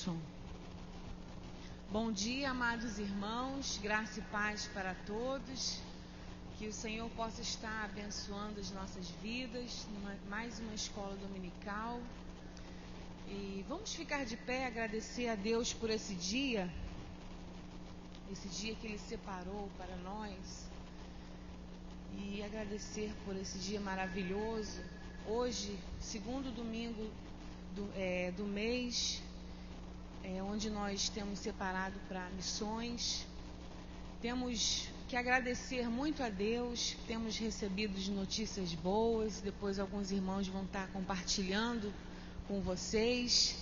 som. Bom dia, amados irmãos, graça e paz para todos. Que o Senhor possa estar abençoando as nossas vidas, mais uma escola dominical. E vamos ficar de pé, agradecer a Deus por esse dia que Ele separou para nós. E agradecer por esse dia maravilhoso. Hoje, segundo domingo do mês, onde nós temos separado para missões. Temos que agradecer muito a Deus, temos recebido notícias boas, depois alguns irmãos vão estar compartilhando com vocês.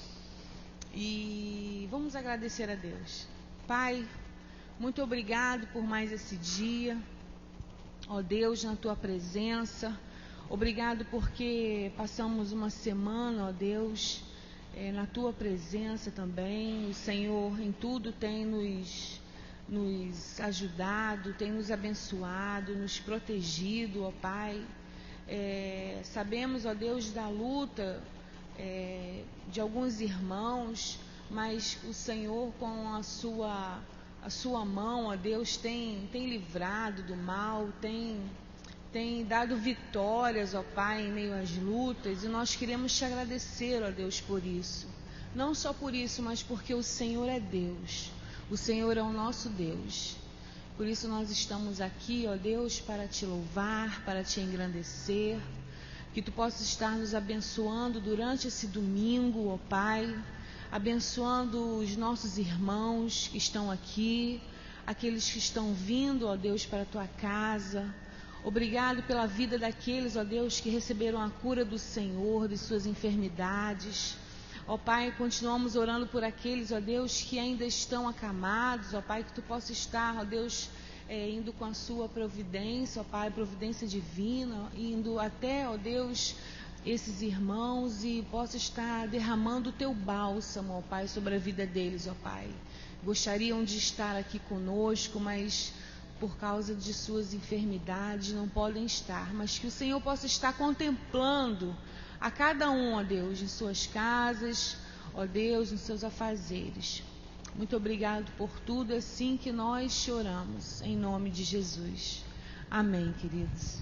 E vamos agradecer a Deus. Pai, muito obrigado por mais esse dia. Ó Deus, na Tua presença. Obrigado porque passamos uma semana, ó Deus, na Tua presença também. O Senhor em tudo tem nos ajudado, tem nos abençoado, nos protegido, ó Pai. Sabemos, ó Deus, da luta de alguns irmãos, mas o Senhor com a sua mão, ó Deus, tem livrado do mal, tem dado vitórias, ó Pai, em meio às lutas, e nós queremos te agradecer, ó Deus, por isso. Não só por isso, mas porque o Senhor é Deus. O Senhor é o nosso Deus. Por isso nós estamos aqui, ó Deus, para te louvar, para te engrandecer. Que tu possas estar nos abençoando durante esse domingo, ó Pai. Abençoando os nossos irmãos que estão aqui, aqueles que estão vindo, ó Deus, para a tua casa. Obrigado pela vida daqueles, ó Deus, que receberam a cura do Senhor, de suas enfermidades. Ó Pai, continuamos orando por aqueles, ó Deus, que ainda estão acamados, ó Pai, que tu possa estar, ó Deus, indo com a sua providência, ó Pai, providência divina, indo até, ó Deus, esses irmãos e possa estar derramando o teu bálsamo, ó Pai, sobre a vida deles, ó Pai. Gostariam de estar aqui conosco, mas por causa de suas enfermidades não podem estar, mas que o Senhor possa estar contemplando a cada um, ó Deus, em suas casas, ó Deus, nos seus afazeres. Muito obrigado por tudo, assim que nós te oramos, em nome de Jesus. Amém, queridos.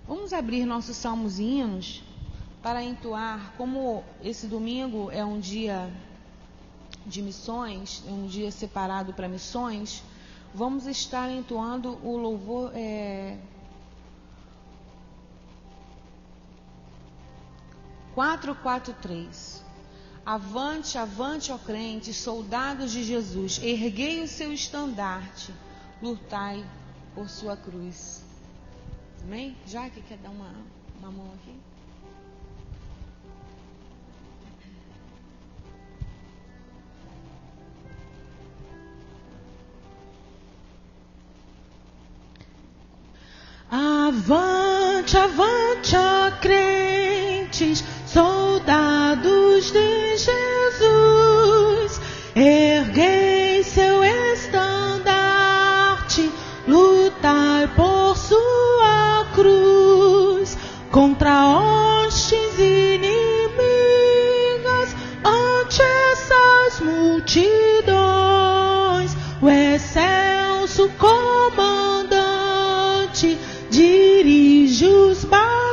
Vamos abrir nossos salmos e hinos para entoar, como esse domingo é um dia de missões, é um dia separado para missões, vamos estar entoando o louvor 443. Avante, avante, ó crentes, soldados de Jesus, erguei o seu estandarte, lutai por sua cruz. Amém? Jaque, quer dar uma mão aqui? Avante, avante, ó crentes, soldados de Jesus, erguei seu estandarte, lutai por sua cruz, contra hostes inimigas, ante essas multidões, o excelso comandante dirige os batalhões.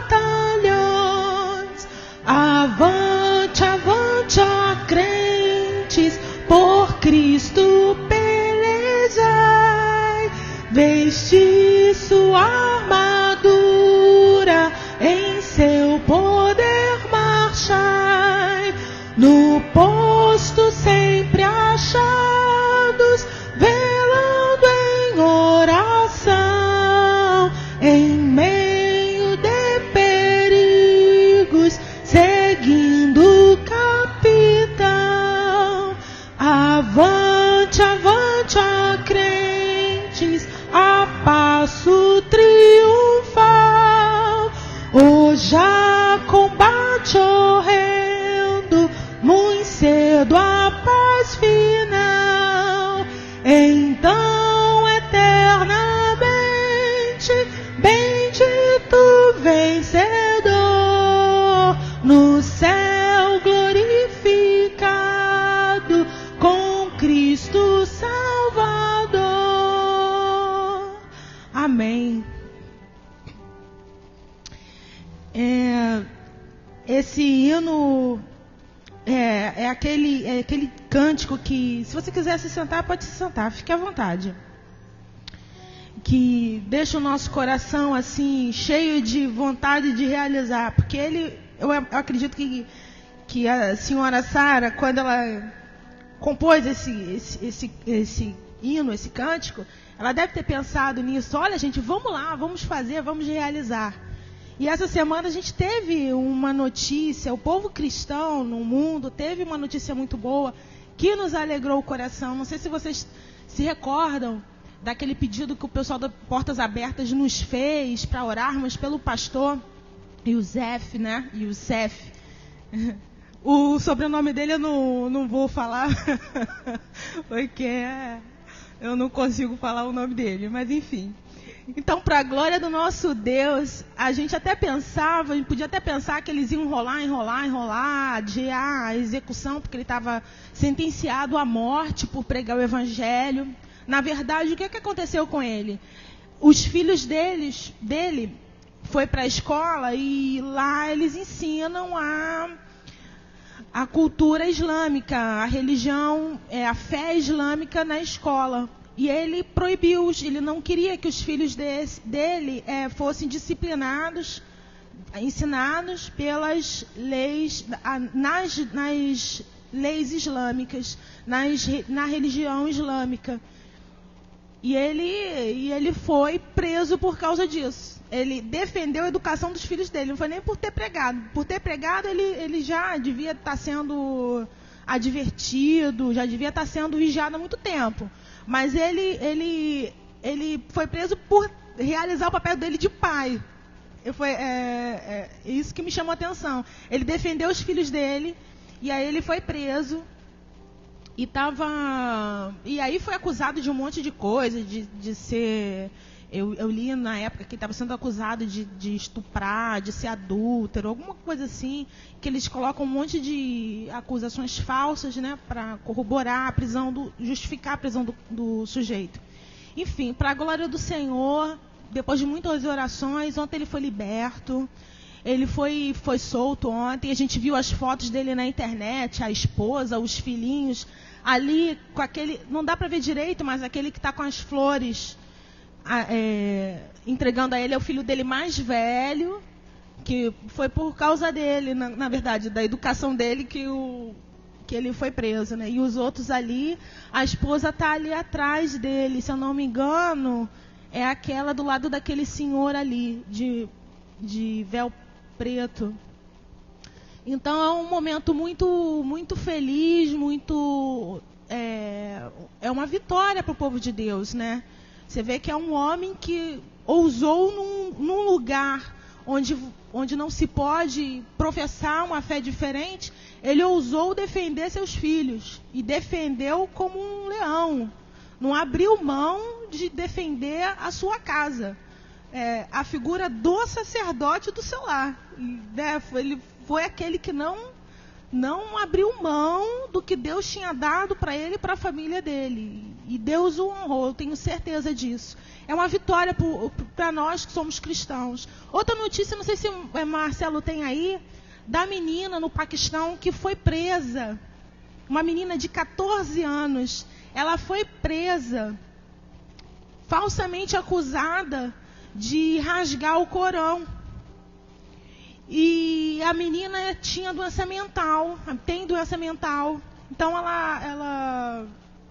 Avante, avante, ó crentes, por Cristo pelejai, vesti sua armadura, em seu poder marchai, no posto sempre achados, velando em oração, em meio de perigos, seguindo o capitão. Avante, avante, ó crentes, a passo triunfal, o já combate horrendo, muito cedo apareceu, esse hino é aquele cântico que, se você quiser se sentar, pode se sentar, fique à vontade. Que deixa o nosso coração assim, cheio de vontade de realizar. Porque eu acredito que a senhora Sara, quando ela compôs esse hino, esse cântico, ela deve ter pensado nisso. Olha, gente, vamos lá, vamos fazer, vamos realizar. E essa semana a gente teve uma notícia, o povo cristão no mundo teve uma notícia muito boa que nos alegrou o coração. Não sei se vocês se recordam daquele pedido que o pessoal da Portas Abertas nos fez para orarmos pelo pastor Youssef, né? Youssef. O sobrenome dele eu não vou falar, porque eu não consigo falar o nome dele, mas enfim. Então, para a glória do nosso Deus, a gente podia até pensar que eles iam enrolar, adiar a execução, porque ele estava sentenciado à morte por pregar o evangelho. Na verdade, o que aconteceu com ele? Os filhos dele foi para a escola e lá eles ensinam a cultura islâmica, a religião, a fé islâmica na escola. E ele proibiu, ele não queria que os filhos dele fossem disciplinados, ensinados pelas leis, nas leis islâmicas, na religião islâmica. E ele foi preso por causa disso. Ele defendeu a educação dos filhos dele, não foi nem por ter pregado. Por ter pregado, ele já devia estar sendo advertido, já devia estar sendo vigiado há muito tempo. Mas ele foi preso por realizar o papel dele de pai. Foi isso que me chamou a atenção. Ele defendeu os filhos dele, e aí ele foi preso. E aí foi acusado de um monte de coisa, de ser... Eu li na época que ele estava sendo acusado de estuprar, de ser adúltero, alguma coisa assim, que eles colocam um monte de acusações falsas, né, para corroborar a prisão, justificar a prisão do sujeito. Enfim, para a glória do Senhor, depois de muitas orações, ontem ele foi liberto, ele foi solto ontem, a gente viu as fotos dele na internet, a esposa, os filhinhos, ali com aquele, não dá para ver direito, mas aquele que está com as flores... entregando a ele é o filho dele mais velho, que foi por causa dele, na verdade, da educação dele que ele foi preso, né? E os outros ali, a esposa está ali atrás dele, se eu não me engano, é aquela do lado daquele senhor ali, de véu preto. Então é um momento muito, muito feliz, é uma vitória para o povo de Deus, né? Você vê que é um homem que ousou num lugar onde não se pode professar uma fé diferente, ele ousou defender seus filhos. E defendeu como um leão. Não abriu mão de defender a sua casa. A figura do sacerdote do seu lar. Né? Ele foi aquele que não abriu mão do que Deus tinha dado para ele e para a família dele. E Deus o honrou, eu tenho certeza disso. É uma vitória para nós que somos cristãos. Outra notícia, não sei se o Marcelo tem aí, da menina no Paquistão que foi presa. Uma menina de 14 anos. Ela foi presa, falsamente acusada de rasgar o Corão. E a menina tinha doença mental, tem doença mental. Então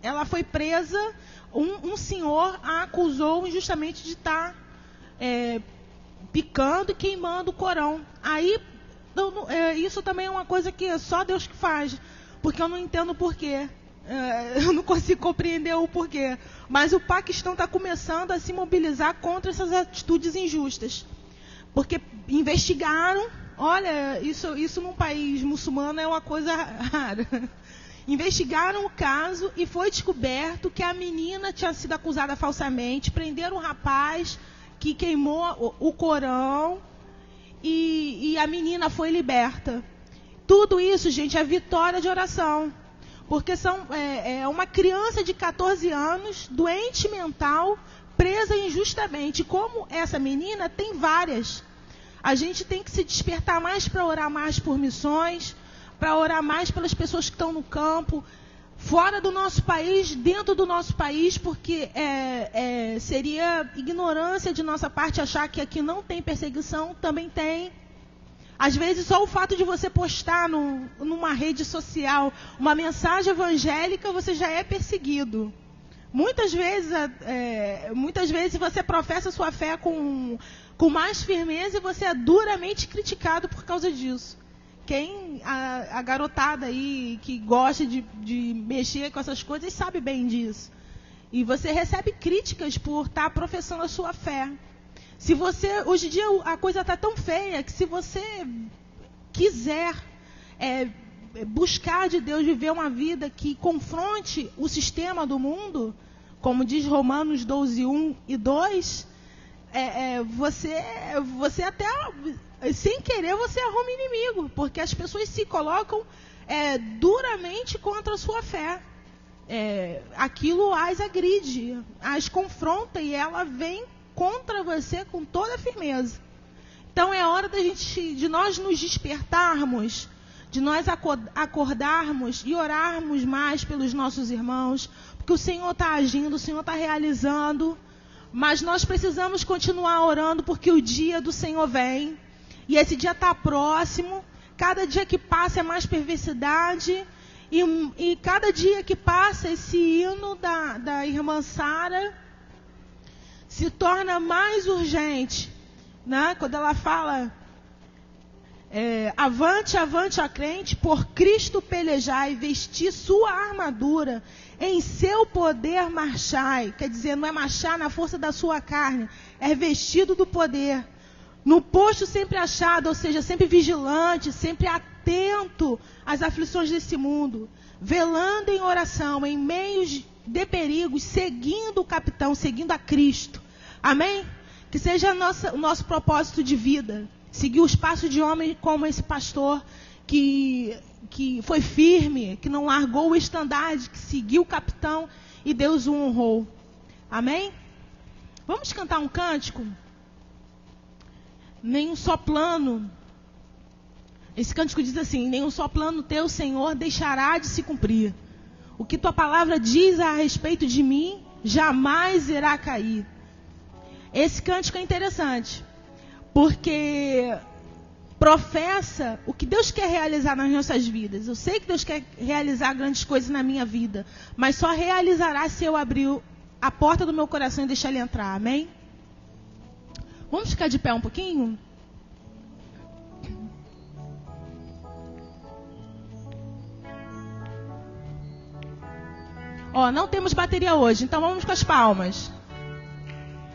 ela foi presa, um senhor a acusou injustamente de estar picando e queimando o Corão. Aí, isso também é uma coisa que só Deus que faz, porque eu não entendo o porquê. Eu não consigo compreender o porquê. Mas o Paquistão está começando a se mobilizar contra essas atitudes injustas. Porque investigaram, olha, isso num país muçulmano é uma coisa rara. Investigaram o caso e foi descoberto que a menina tinha sido acusada falsamente, prenderam o rapaz que queimou o Corão e a menina foi liberta. Tudo isso, gente, é vitória de oração. Porque é uma criança de 14 anos, doente mental, presa injustamente. Como essa menina, tem várias. A gente tem que se despertar mais para orar mais por missões, para orar mais pelas pessoas que estão no campo, fora do nosso país, dentro do nosso país, porque seria ignorância de nossa parte achar que aqui não tem perseguição, também tem. Às vezes, só o fato de você postar numa rede social uma mensagem evangélica, você já é perseguido. Muitas vezes você professa sua fé com mais firmeza e você é duramente criticado por causa disso. A garotada aí que gosta de mexer com essas coisas sabe bem disso. E você recebe críticas por estar professando a sua fé. Hoje em dia a coisa está tão feia que se você quiser buscar de Deus, viver uma vida que confronte o sistema do mundo, como diz Romanos 12, 1 e 2, você até, sem querer, você arruma inimigo, porque as pessoas se colocam duramente contra a sua fé. Aquilo as agride, as confronta e ela vem contra você com toda a firmeza. Então é hora de nós nos despertarmos, de nós acordarmos e orarmos mais pelos nossos irmãos, porque o Senhor está agindo, o Senhor está realizando, mas nós precisamos continuar orando, porque o dia do Senhor vem, e esse dia está próximo. Cada dia que passa é mais perversidade, e cada dia que passa esse hino da irmã Sara se torna mais urgente, né? Quando ela fala, avante, avante, ó crente, por Cristo pelejai, vestir sua armadura, em seu poder marchai. Quer dizer, não é marchar na força da sua carne, é vestido do poder. No posto sempre achado, ou seja, sempre vigilante, sempre atento às aflições desse mundo, velando em oração, em meios de perigos, seguindo o capitão, seguindo a Cristo. Amém? Que seja o nosso propósito de vida. Seguir os passos de homem como esse pastor que foi firme, que não largou o estandarte, que seguiu o capitão e Deus o honrou. Amém? Vamos cantar um cântico? Nenhum só plano. Esse cântico diz assim: nenhum só plano teu, Senhor, deixará de se cumprir. O que tua palavra diz a respeito de mim jamais irá cair. Esse cântico é interessante, porque professa o que Deus quer realizar nas nossas vidas. Eu sei que Deus quer realizar grandes coisas na minha vida, mas só realizará se eu abrir a porta do meu coração e deixar Ele entrar. Amém? Vamos ficar de pé um pouquinho? Não temos bateria hoje, então vamos com as palmas.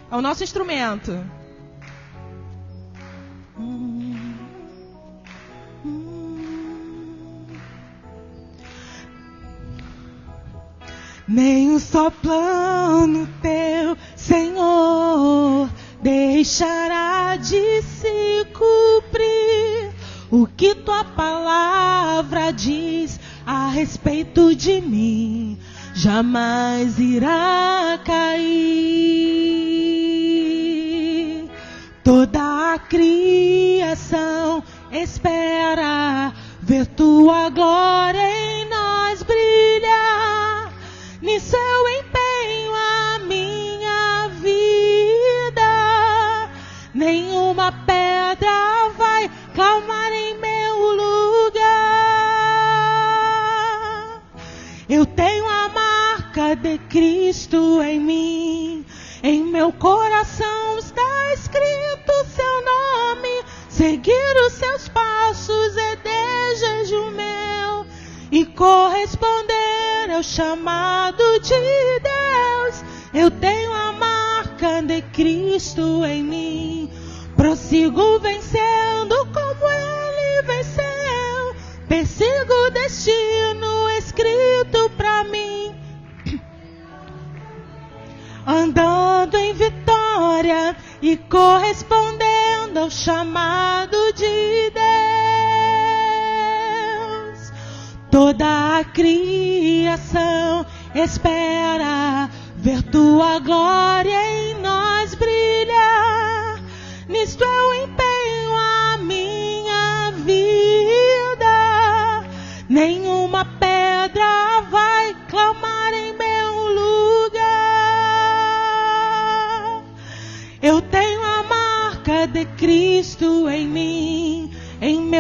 É o nosso instrumento. Nenhum só plano teu, Senhor, deixará de se cumprir. O que tua palavra diz a respeito de mim jamais irá cair. Toda a criação espera ver tua glória em nós brilhar. Em seu empenho a minha vida, nenhuma pedra vai clamar em meu lugar. Eu tenho a marca de Cristo em mim, em meu coração está escrito seu nome. Seguir os seus passos é desejo meu, e corresponder ao chamado de Deus. Eu tenho a marca de Cristo em mim, prossigo vencendo como Ele venceu, persigo o destino escrito pra mim, andando em vitória e correspondendo ao chamado de Deus. Toda a criação espera ver tua glória em nós brilhar. Nisto eu empenho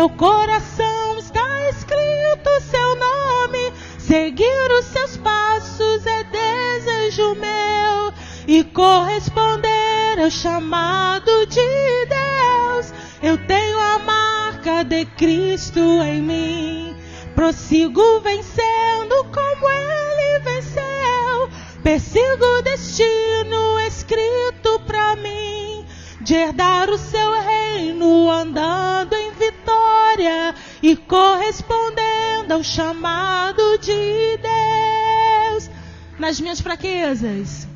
meu coração está escrito seu nome. Seguir os seus passos é desejo meu, e corresponder ao chamado de Deus. Eu tenho a marca de Cristo em mim. Prossigo vencendo como Ele venceu. Persigo o destino escrito pra mim, de herdar o seu reino andando em vitória e correspondendo ao chamado de Deus. Nas minhas fraquezas,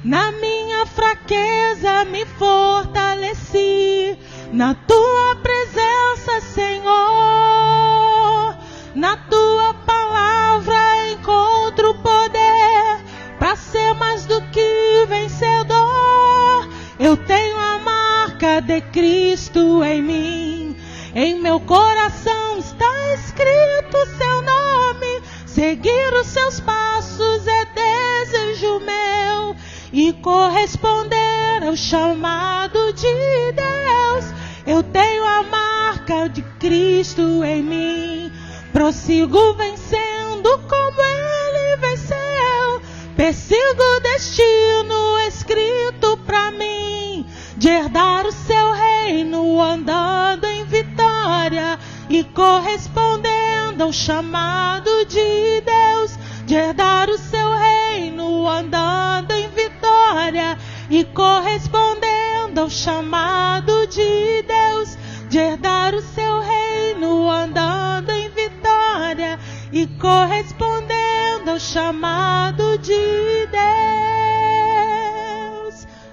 na minha fraqueza me fortaleci, na tua presença, Senhor, na tua palavra encontro poder para ser mais do que vencedor. Eu tenho a marca de Cristo em mim, em meu coração está escrito seu nome. Seguir os seus passos é desejo meu, e corresponder ao chamado de Deus. Eu tenho a marca de Cristo em mim. Prossigo vencendo como Ele venceu. Persigo o destino escrito pra mim, de herdar o seu reino andando em vitória e correspondendo ao chamado de Deus. De herdar o seu reino andando em vitória e correspondendo ao chamado de Deus. De herdar o seu reino andando em vitória e correspondendo ao chamado de Deus.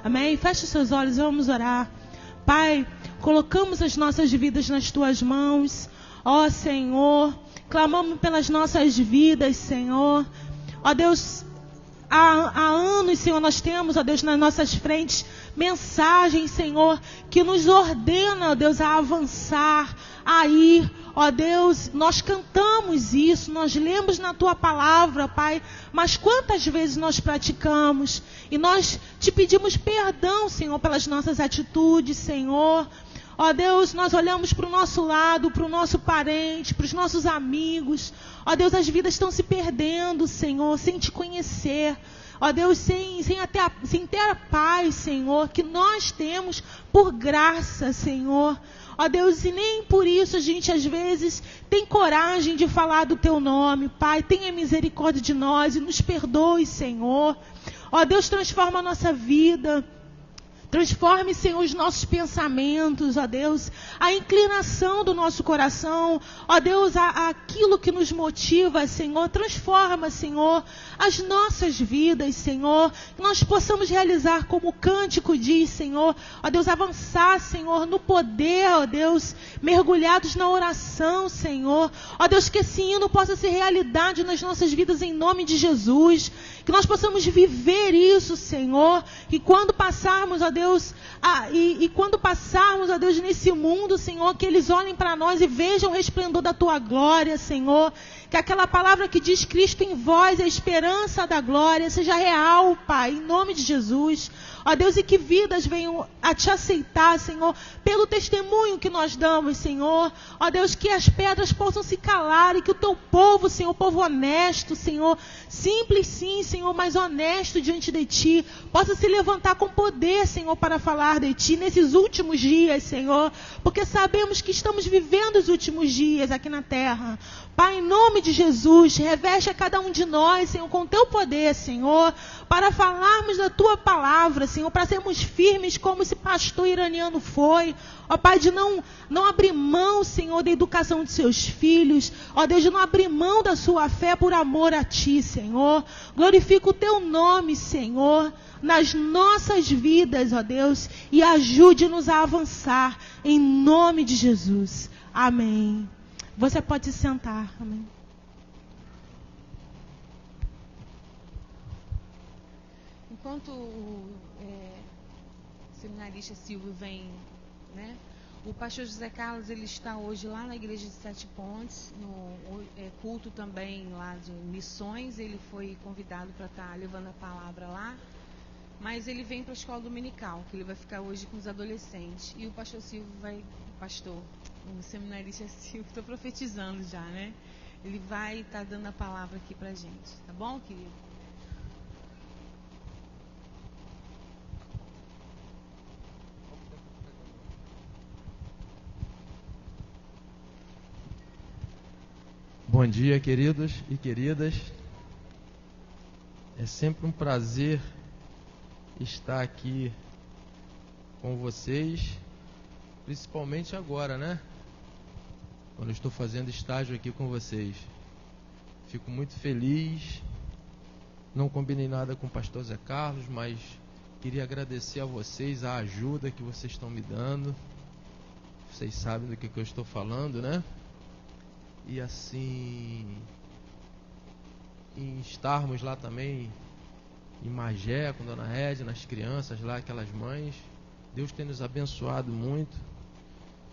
Amém? Feche os seus olhos, vamos orar. Pai, colocamos as nossas vidas nas tuas mãos, ó Senhor. Clamamos pelas nossas vidas, Senhor. Ó Deus, há anos, Senhor, nós temos, ó Deus, nas nossas frentes, mensagens, Senhor, que nos ordena, ó Deus, a avançar, a ir. Ó Deus, nós cantamos isso, nós lemos na tua palavra, Pai, mas quantas vezes nós praticamos? E nós te pedimos perdão, Senhor, pelas nossas atitudes, Senhor. Ó Deus, nós olhamos para o nosso lado, para o nosso parente, para os nossos amigos. Ó Deus, as vidas estão se perdendo, Senhor, sem te conhecer. Ó Deus, sem ter a paz, Senhor, que nós temos por graça, Senhor. Ó Deus, e nem por isso a gente às vezes tem coragem de falar do teu nome, Pai. Tenha misericórdia de nós e nos perdoe, Senhor. Ó Deus, transforma a nossa vida. Transforme, Senhor, os nossos pensamentos, ó Deus, a inclinação do nosso coração, ó Deus, aquilo que nos motiva, Senhor. Transforma, Senhor, as nossas vidas, Senhor, que nós possamos realizar como o cântico diz, Senhor, ó Deus, avançar, Senhor, no poder, ó Deus, mergulhados na oração, Senhor, ó Deus, que esse hino possa ser realidade nas nossas vidas em nome de Jesus, que nós possamos viver isso, Senhor, que quando passarmos, ó Deus, e quando passarmos, ó Deus, nesse mundo, Senhor, que eles olhem para nós e vejam o resplendor da tua glória, Senhor, que aquela palavra que diz Cristo em vós, a esperança da glória, seja real, Pai, em nome de Jesus. Ó Deus, e que vidas venham a te aceitar, Senhor, pelo testemunho que nós damos, Senhor. Ó Deus, que as pedras possam se calar e que o teu povo, Senhor, povo honesto, Senhor, simples sim, Senhor, mas honesto diante de ti, possa se levantar com poder, Senhor, para falar de ti nesses últimos dias, Senhor, porque sabemos que estamos vivendo os últimos dias aqui na terra. Pai, em nome de Jesus, reveste a cada um de nós, Senhor, com o teu poder, Senhor, para falarmos da tua palavra, Senhor, para sermos firmes como esse pastor iraniano foi. Ó Pai, de não abrir mão, Senhor, da educação de seus filhos. Ó Deus, de não abrir mão da sua fé por amor a ti, Senhor. Glorifica o teu nome, Senhor, nas nossas vidas, ó Deus, e ajude-nos a avançar, em nome de Jesus. Amém. Você pode se sentar. Amém. Enquanto o seminarista Silvio vem, né, o pastor José Carlos, ele está hoje lá na igreja de Sete Pontes, no culto também lá de missões. Ele foi convidado para estar levando a palavra lá, mas ele vem para a escola dominical, que ele vai ficar hoje com os adolescentes. E o pastor Silvio vai, pastor, o seminarista Silvio, estou profetizando já, né? Ele vai estar dando a palavra aqui pra gente, tá bom, querido? Bom dia, queridos e queridas. É sempre um prazer estar aqui com vocês, principalmente agora, né? Quando eu estou fazendo estágio aqui com vocês. Fico muito feliz. Não combinei nada com o pastor Zé Carlos, mas queria agradecer a vocês a ajuda que vocês estão me dando. Vocês sabem do que eu estou falando, né? E assim, em estarmos lá também em Magé, com Dona Rédia, nas crianças lá, aquelas mães, Deus tem nos abençoado muito.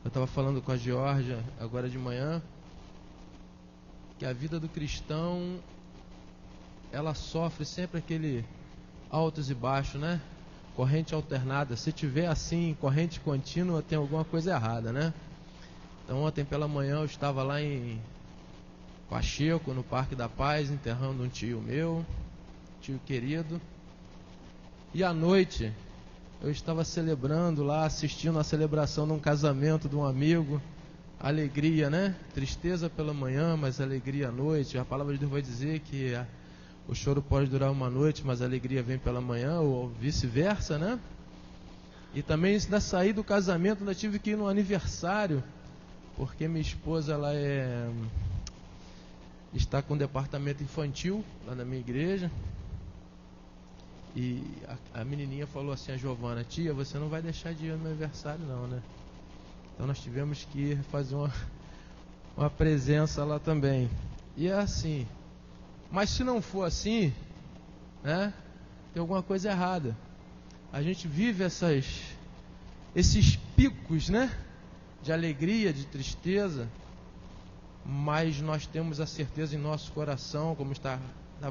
Eu estava falando com a Georgia agora de manhã, que a vida do cristão, ela sofre sempre aquele altos e baixos, né? Corrente alternada. Se tiver assim, corrente contínua, tem alguma coisa errada, né? Então ontem pela manhã eu estava lá em Pacheco, no Parque da Paz, enterrando um tio meu, tio querido. E à noite eu estava celebrando lá, assistindo a celebração de um casamento de um amigo. Alegria, né? Tristeza pela manhã, mas alegria à noite. A palavra de Deus vai dizer que o choro pode durar uma noite, mas a alegria vem pela manhã, ou vice-versa, né? E também da sair do casamento, ainda tive que ir no aniversário, porque minha esposa ela está com um departamento infantil lá na minha igreja. E a menininha falou assim, a Giovana: tia, você não vai deixar de ir no meu aniversário não, né? Então nós tivemos que ir fazer uma presença lá também. E é assim. Mas se não for assim, né, tem alguma coisa errada. A gente vive esses picos, né, de alegria, de tristeza, mas nós temos a certeza em nosso coração, como estava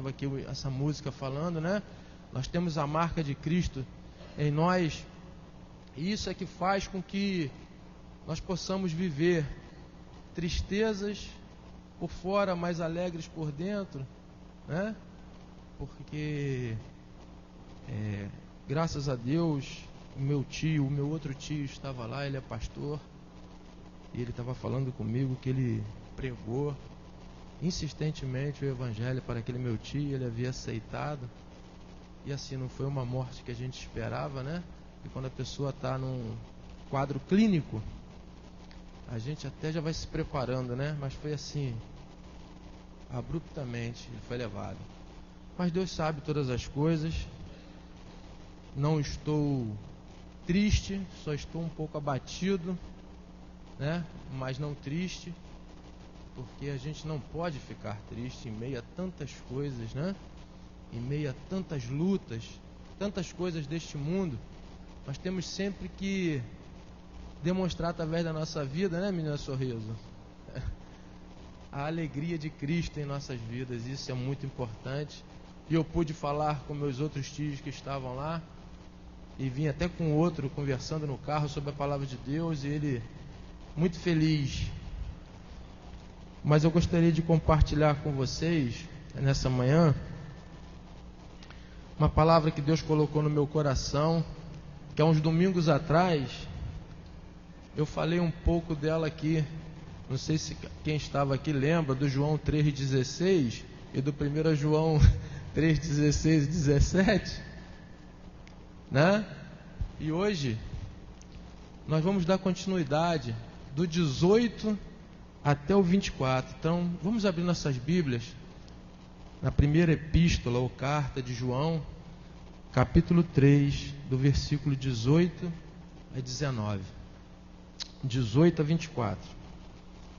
aqui essa música falando, né? Nós temos a marca de Cristo em nós, e isso é que faz com que nós possamos viver tristezas por fora, mas alegres por dentro, né? Porque graças a Deus, o meu outro tio estava lá, ele é pastor, e ele estava falando comigo que ele pregou insistentemente o evangelho para aquele meu tio, ele havia aceitado. E assim, não foi uma morte que a gente esperava, né? E quando a pessoa está num quadro clínico, a gente até já vai se preparando, né? Mas foi assim, abruptamente ele foi levado. Mas Deus sabe todas as coisas. Não estou triste, só estou um pouco abatido, né? Mas não triste, porque a gente não pode ficar triste em meio a tantas coisas, né? Em meio a tantas lutas, tantas coisas deste mundo. Nós temos sempre que demonstrar através da nossa vida, né, menina Sorriso? A alegria de Cristo em nossas vidas, isso é muito importante. E eu pude falar com meus outros tios que estavam lá, e vim até com outro conversando no carro sobre a palavra de Deus, e ele muito feliz. Mas eu gostaria de compartilhar com vocês nessa manhã uma palavra que Deus colocou no meu coração, que há uns domingos atrás eu falei um pouco dela aqui. Não sei se quem estava aqui lembra do João 3,16 e do 1 João 3,16 e 17, né? E hoje nós vamos dar continuidade do 18 até o 24. Então vamos abrir nossas Bíblias na primeira epístola ou carta de João, capítulo 3, do versículo 18 a 19. 18 a 24.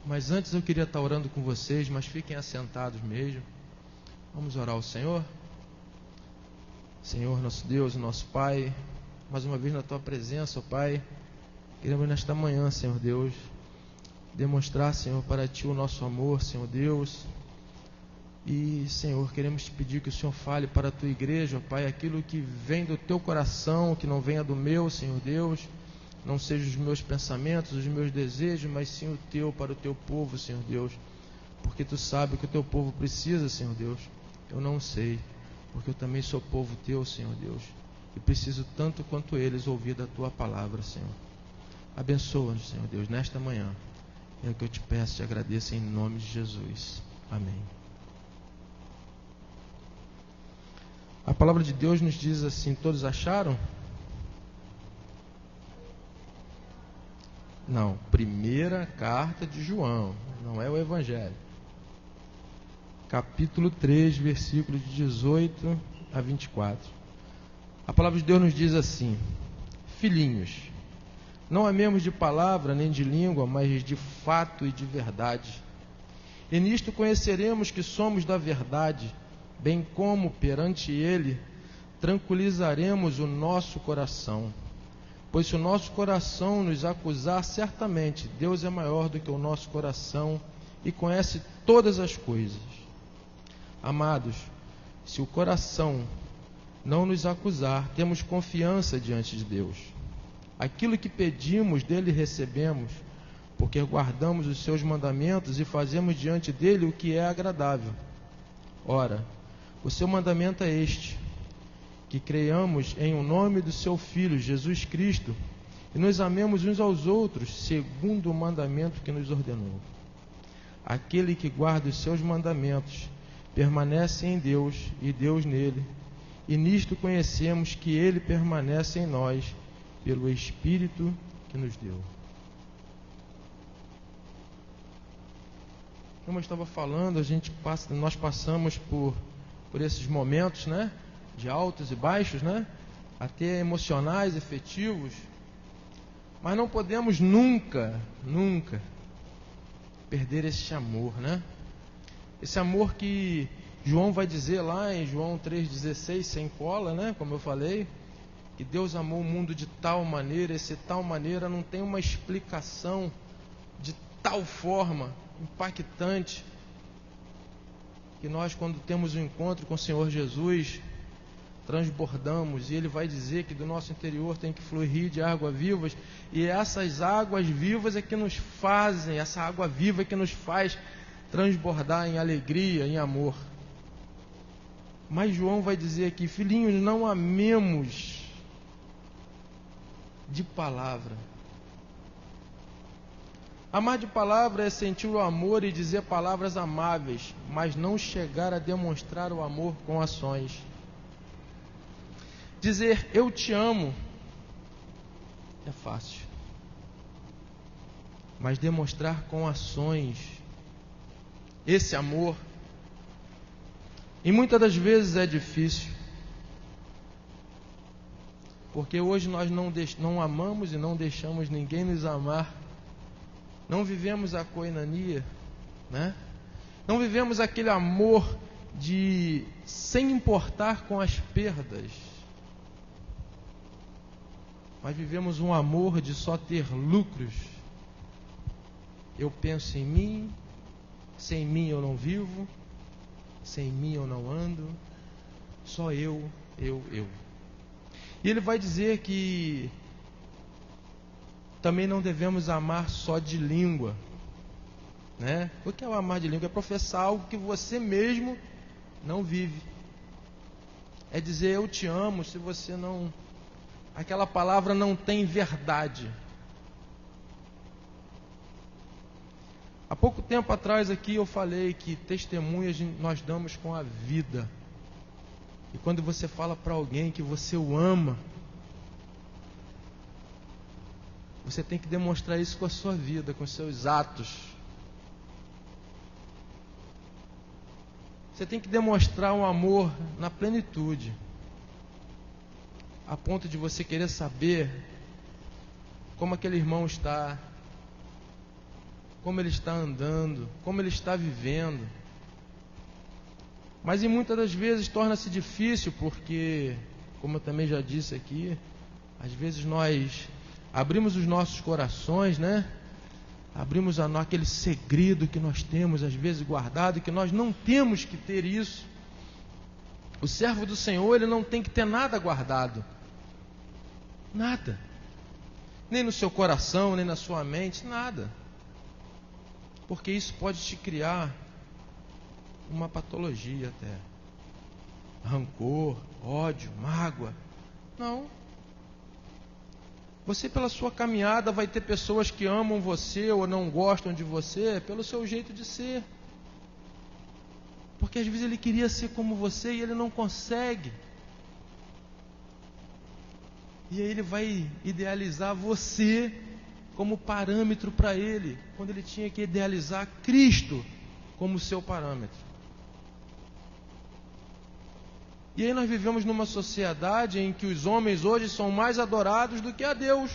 Mas antes eu queria estar orando com vocês, mas fiquem assentados mesmo. Vamos orar ao Senhor. Senhor, nosso Deus, nosso Pai, mais uma vez na Tua presença, ó Pai, queremos nesta manhã, Senhor Deus, demonstrar, Senhor, para Ti o nosso amor, Senhor Deus. E, Senhor, queremos Te pedir que o Senhor fale para a Tua igreja, ó Pai, aquilo que vem do Teu coração, que não venha do meu, Senhor Deus. não sejam os meus pensamentos, os meus desejos, mas sim o teu para o teu povo, Senhor Deus. Porque tu sabes que o teu povo precisa, Senhor Deus. Eu não sei, porque eu também sou povo teu, Senhor Deus. E preciso tanto quanto eles ouvir da tua palavra, Senhor. Abençoa-nos, Senhor Deus, nesta manhã. É o que eu te peço, te agradeço em nome de Jesus. Amém. A palavra de Deus nos diz assim, todos acharam? Não, primeira carta de João, não é o Evangelho. Capítulo 3, versículo de 18 a 24. A palavra de Deus nos diz assim: filhinhos, não amemos de palavra nem de língua, mas de fato e de verdade. E nisto conheceremos que somos da verdade, bem como perante Ele tranquilizaremos o nosso coração. Pois se o nosso coração nos acusar, certamente Deus é maior do que o nosso coração e conhece todas as coisas. Amados, se o coração não nos acusar, temos confiança diante de Deus. Aquilo que pedimos dele recebemos, porque guardamos os seus mandamentos e fazemos diante dele o que é agradável. Ora, o seu mandamento é este: que creiamos em o nome do seu Filho, Jesus Cristo, e nos amemos uns aos outros, segundo o mandamento que nos ordenou. Aquele que guarda os seus mandamentos permanece em Deus e Deus nele, e nisto conhecemos que ele permanece em nós, pelo Espírito que nos deu. Como eu estava falando, nós passamos por esses momentos, né, de altos e baixos, né, até emocionais, efetivos, mas não podemos nunca perder esse amor, né? Esse amor que João vai dizer lá em João 3,16, sem cola, né, como eu falei, que Deus amou o mundo de tal maneira, esse tal maneira não tem uma explicação de tal forma impactante, que nós, quando temos um encontro com o Senhor Jesus, transbordamos, e Ele vai dizer que do nosso interior tem que fluir de águas vivas, e essas águas vivas é que nos fazem, essa água viva é que nos faz transbordar em alegria, em amor. Mas João vai dizer aqui: filhinhos, não amemos de palavra. Amar de palavra é sentir o amor e dizer palavras amáveis, mas não chegar a demonstrar o amor com ações. Dizer eu te amo é fácil, mas demonstrar com ações esse amor, e muitas das vezes é difícil, porque hoje nós não amamos e não deixamos ninguém nos amar. Não vivemos a koinonia, né? Não vivemos aquele amor de sem importar com as perdas, mas vivemos um amor de só ter lucros. Eu penso em mim, sem mim eu não vivo, sem mim eu não ando, só eu. E ele vai dizer que também não devemos amar só de língua, né? O que é o amar de língua? É professar algo que você mesmo não vive. É dizer eu te amo se você não... aquela palavra não tem verdade. Há pouco tempo atrás aqui eu falei que testemunhas nós damos com a vida. E quando você fala para alguém que você o ama, você tem que demonstrar isso com a sua vida, com os seus atos. Você tem que demonstrar um amor na plenitude, a ponto de você querer saber como aquele irmão está, como ele está andando, como ele está vivendo. Mas em muitas das vezes torna-se difícil, porque, como eu também já disse aqui, às vezes nós abrimos os nossos corações, né? Abrimos aquele segredo que nós temos às vezes guardado, que nós não temos que ter isso. O servo do Senhor, ele não tem que ter nada guardado. Nada. nem no seu coração, nem na sua mente, nada. Porque isso pode te criar uma patologia até. Rancor, ódio, mágoa. Não. Você, pela sua caminhada, vai ter pessoas que amam você ou não gostam de você pelo seu jeito de ser. Porque às vezes ele queria ser como você e ele não consegue. E aí ele vai idealizar você como parâmetro para ele, quando ele tinha que idealizar Cristo como seu parâmetro. E aí nós vivemos numa sociedade em que os homens hoje são mais adorados do que a Deus.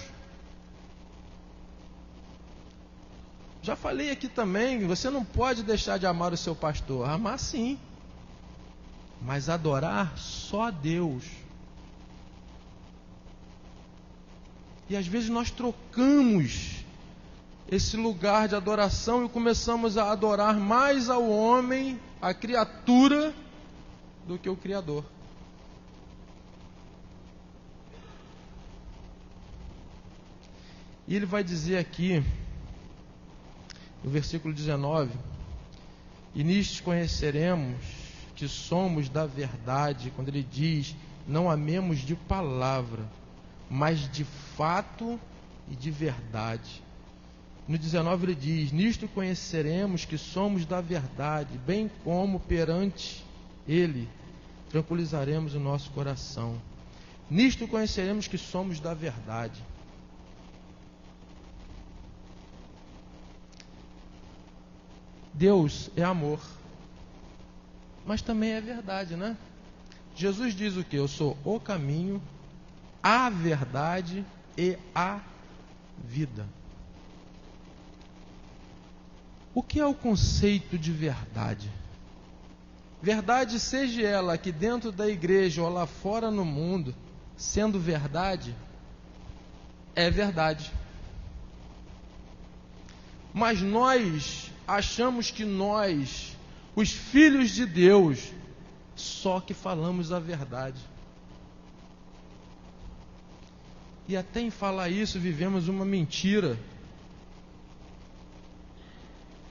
Já falei aqui também, você não pode deixar de amar o seu pastor. Amar sim, mas adorar só a Deus. E às vezes nós trocamos esse lugar de adoração e começamos a adorar mais ao homem, a criatura, do que o Criador. E ele vai dizer aqui, no versículo 19: e nisto conheceremos que somos da verdade, quando ele diz, não amemos de palavra, mas de fato e de verdade. No 19 ele diz, nisto conheceremos que somos da verdade, bem como perante ele tranquilizaremos o nosso coração. Nisto conheceremos que somos da verdade. Deus é amor, mas também é verdade, né? Jesus diz o que? Eu sou o caminho, a verdade e a vida. O que é o conceito de verdade? Verdade, seja ela aqui dentro da igreja ou lá fora no mundo, sendo verdade, é verdade. Mas nós achamos que nós, os filhos de Deus, só que falamos a verdade. E até em falar isso vivemos uma mentira.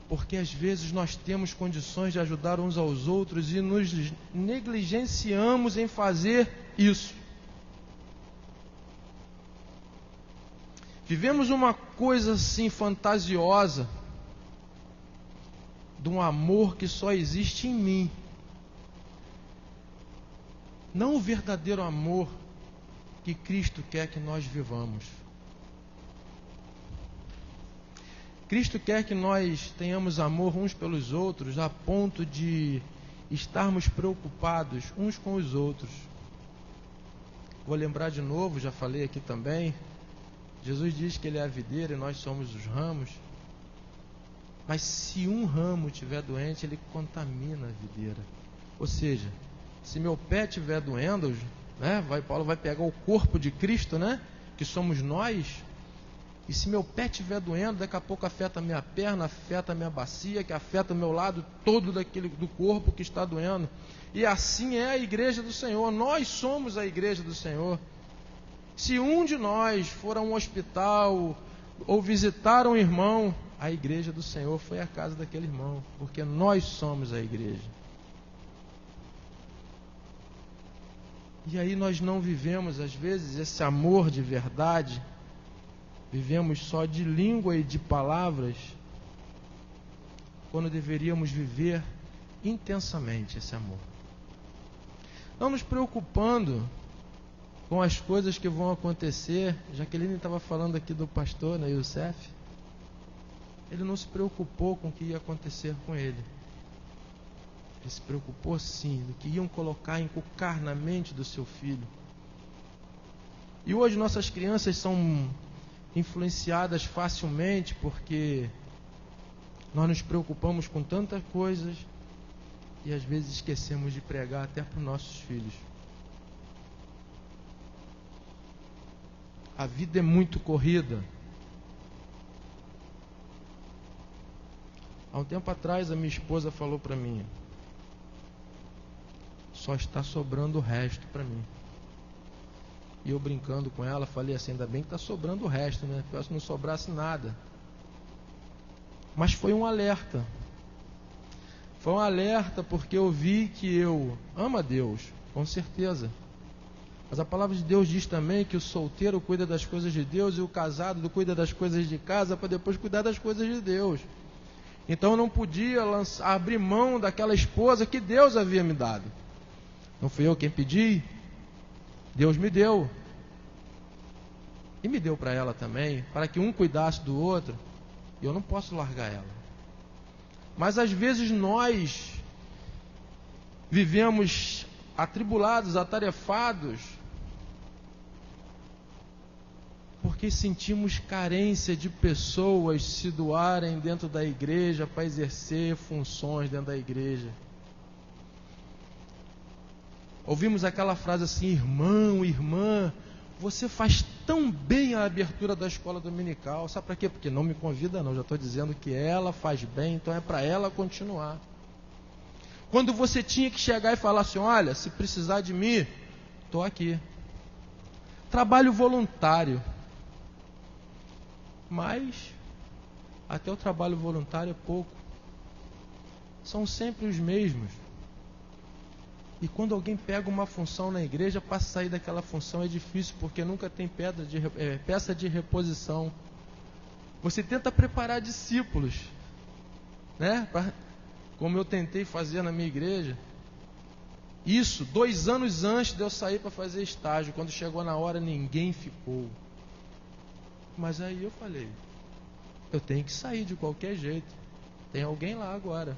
Porque às vezes nós temos condições de ajudar uns aos outros e nos negligenciamos em fazer isso. Vivemos uma coisa assim fantasiosa, de um amor que só existe em mim. Não o verdadeiro amor que Cristo quer que nós vivamos. Cristo quer que nós tenhamos amor uns pelos outros, a ponto de estarmos preocupados uns com os outros. Vou lembrar de novo, já falei aqui também, Jesus diz que Ele é a videira e nós somos os ramos. Mas se um ramo estiver doente, ele contamina a videira. Ou seja, se meu pé estiver doendo, né, Paulo vai pegar o corpo de Cristo, né, que somos nós. E se meu pé estiver doendo, daqui a pouco afeta a minha perna, afeta a minha bacia, que afeta o meu lado todo do corpo que está doendo. E assim é a igreja do Senhor. Nós somos a igreja do Senhor. Se um de nós for a um hospital ou visitar um irmão, a igreja do Senhor foi a casa daquele irmão, porque nós somos a igreja. E aí nós não vivemos, às vezes, esse amor de verdade. Vivemos só de língua e de palavras, quando deveríamos viver intensamente esse amor. Não nos preocupando com as coisas que vão acontecer. Jaqueline estava falando aqui do pastor, né, Youssef. Ele não se preocupou com o que ia acontecer com ele. Ele se preocupou sim do que iam inculcar na mente do seu filho. E hoje nossas crianças são influenciadas facilmente porque nós nos preocupamos com tantas coisas e às vezes esquecemos de pregar até para os nossos filhos. A vida é muito corrida. Há um tempo atrás a minha esposa falou para mim, só está sobrando o resto para mim. E eu brincando com ela, falei assim, ainda bem que está sobrando o resto, né? Pior se não sobrasse nada. Mas foi um alerta. Foi um alerta porque eu vi que eu amo a Deus, com certeza. Mas a palavra de Deus diz também que o solteiro cuida das coisas de Deus e o casado cuida das coisas de casa para depois cuidar das coisas de Deus. Então eu não podia abrir mão daquela esposa que Deus havia me dado. Não fui eu quem pedi, Deus me deu. E me deu para ela também, para que um cuidasse do outro. E eu não posso largar ela. Mas às vezes nós vivemos atribulados, atarefados, porque sentimos carência de pessoas se doarem dentro da igreja para exercer funções dentro da igreja. Ouvimos aquela frase assim, irmão, irmã, você faz tão bem a abertura da escola dominical. Sabe para quê? Porque não me convida não, já estou dizendo que ela faz bem, então é para ela continuar. Quando você tinha que chegar e falar assim, olha, se precisar de mim, estou aqui. Trabalho voluntário. Mas até o trabalho voluntário é pouco. São sempre os mesmos. E quando alguém pega uma função na igreja, para sair daquela função é difícil, porque nunca tem peça de reposição. Você tenta preparar discípulos, né? Como eu tentei fazer na minha igreja. Isso, 2 anos antes de eu sair para fazer estágio. Quando chegou na hora, ninguém ficou. Mas aí eu falei, eu tenho que sair de qualquer jeito. Tem alguém lá agora.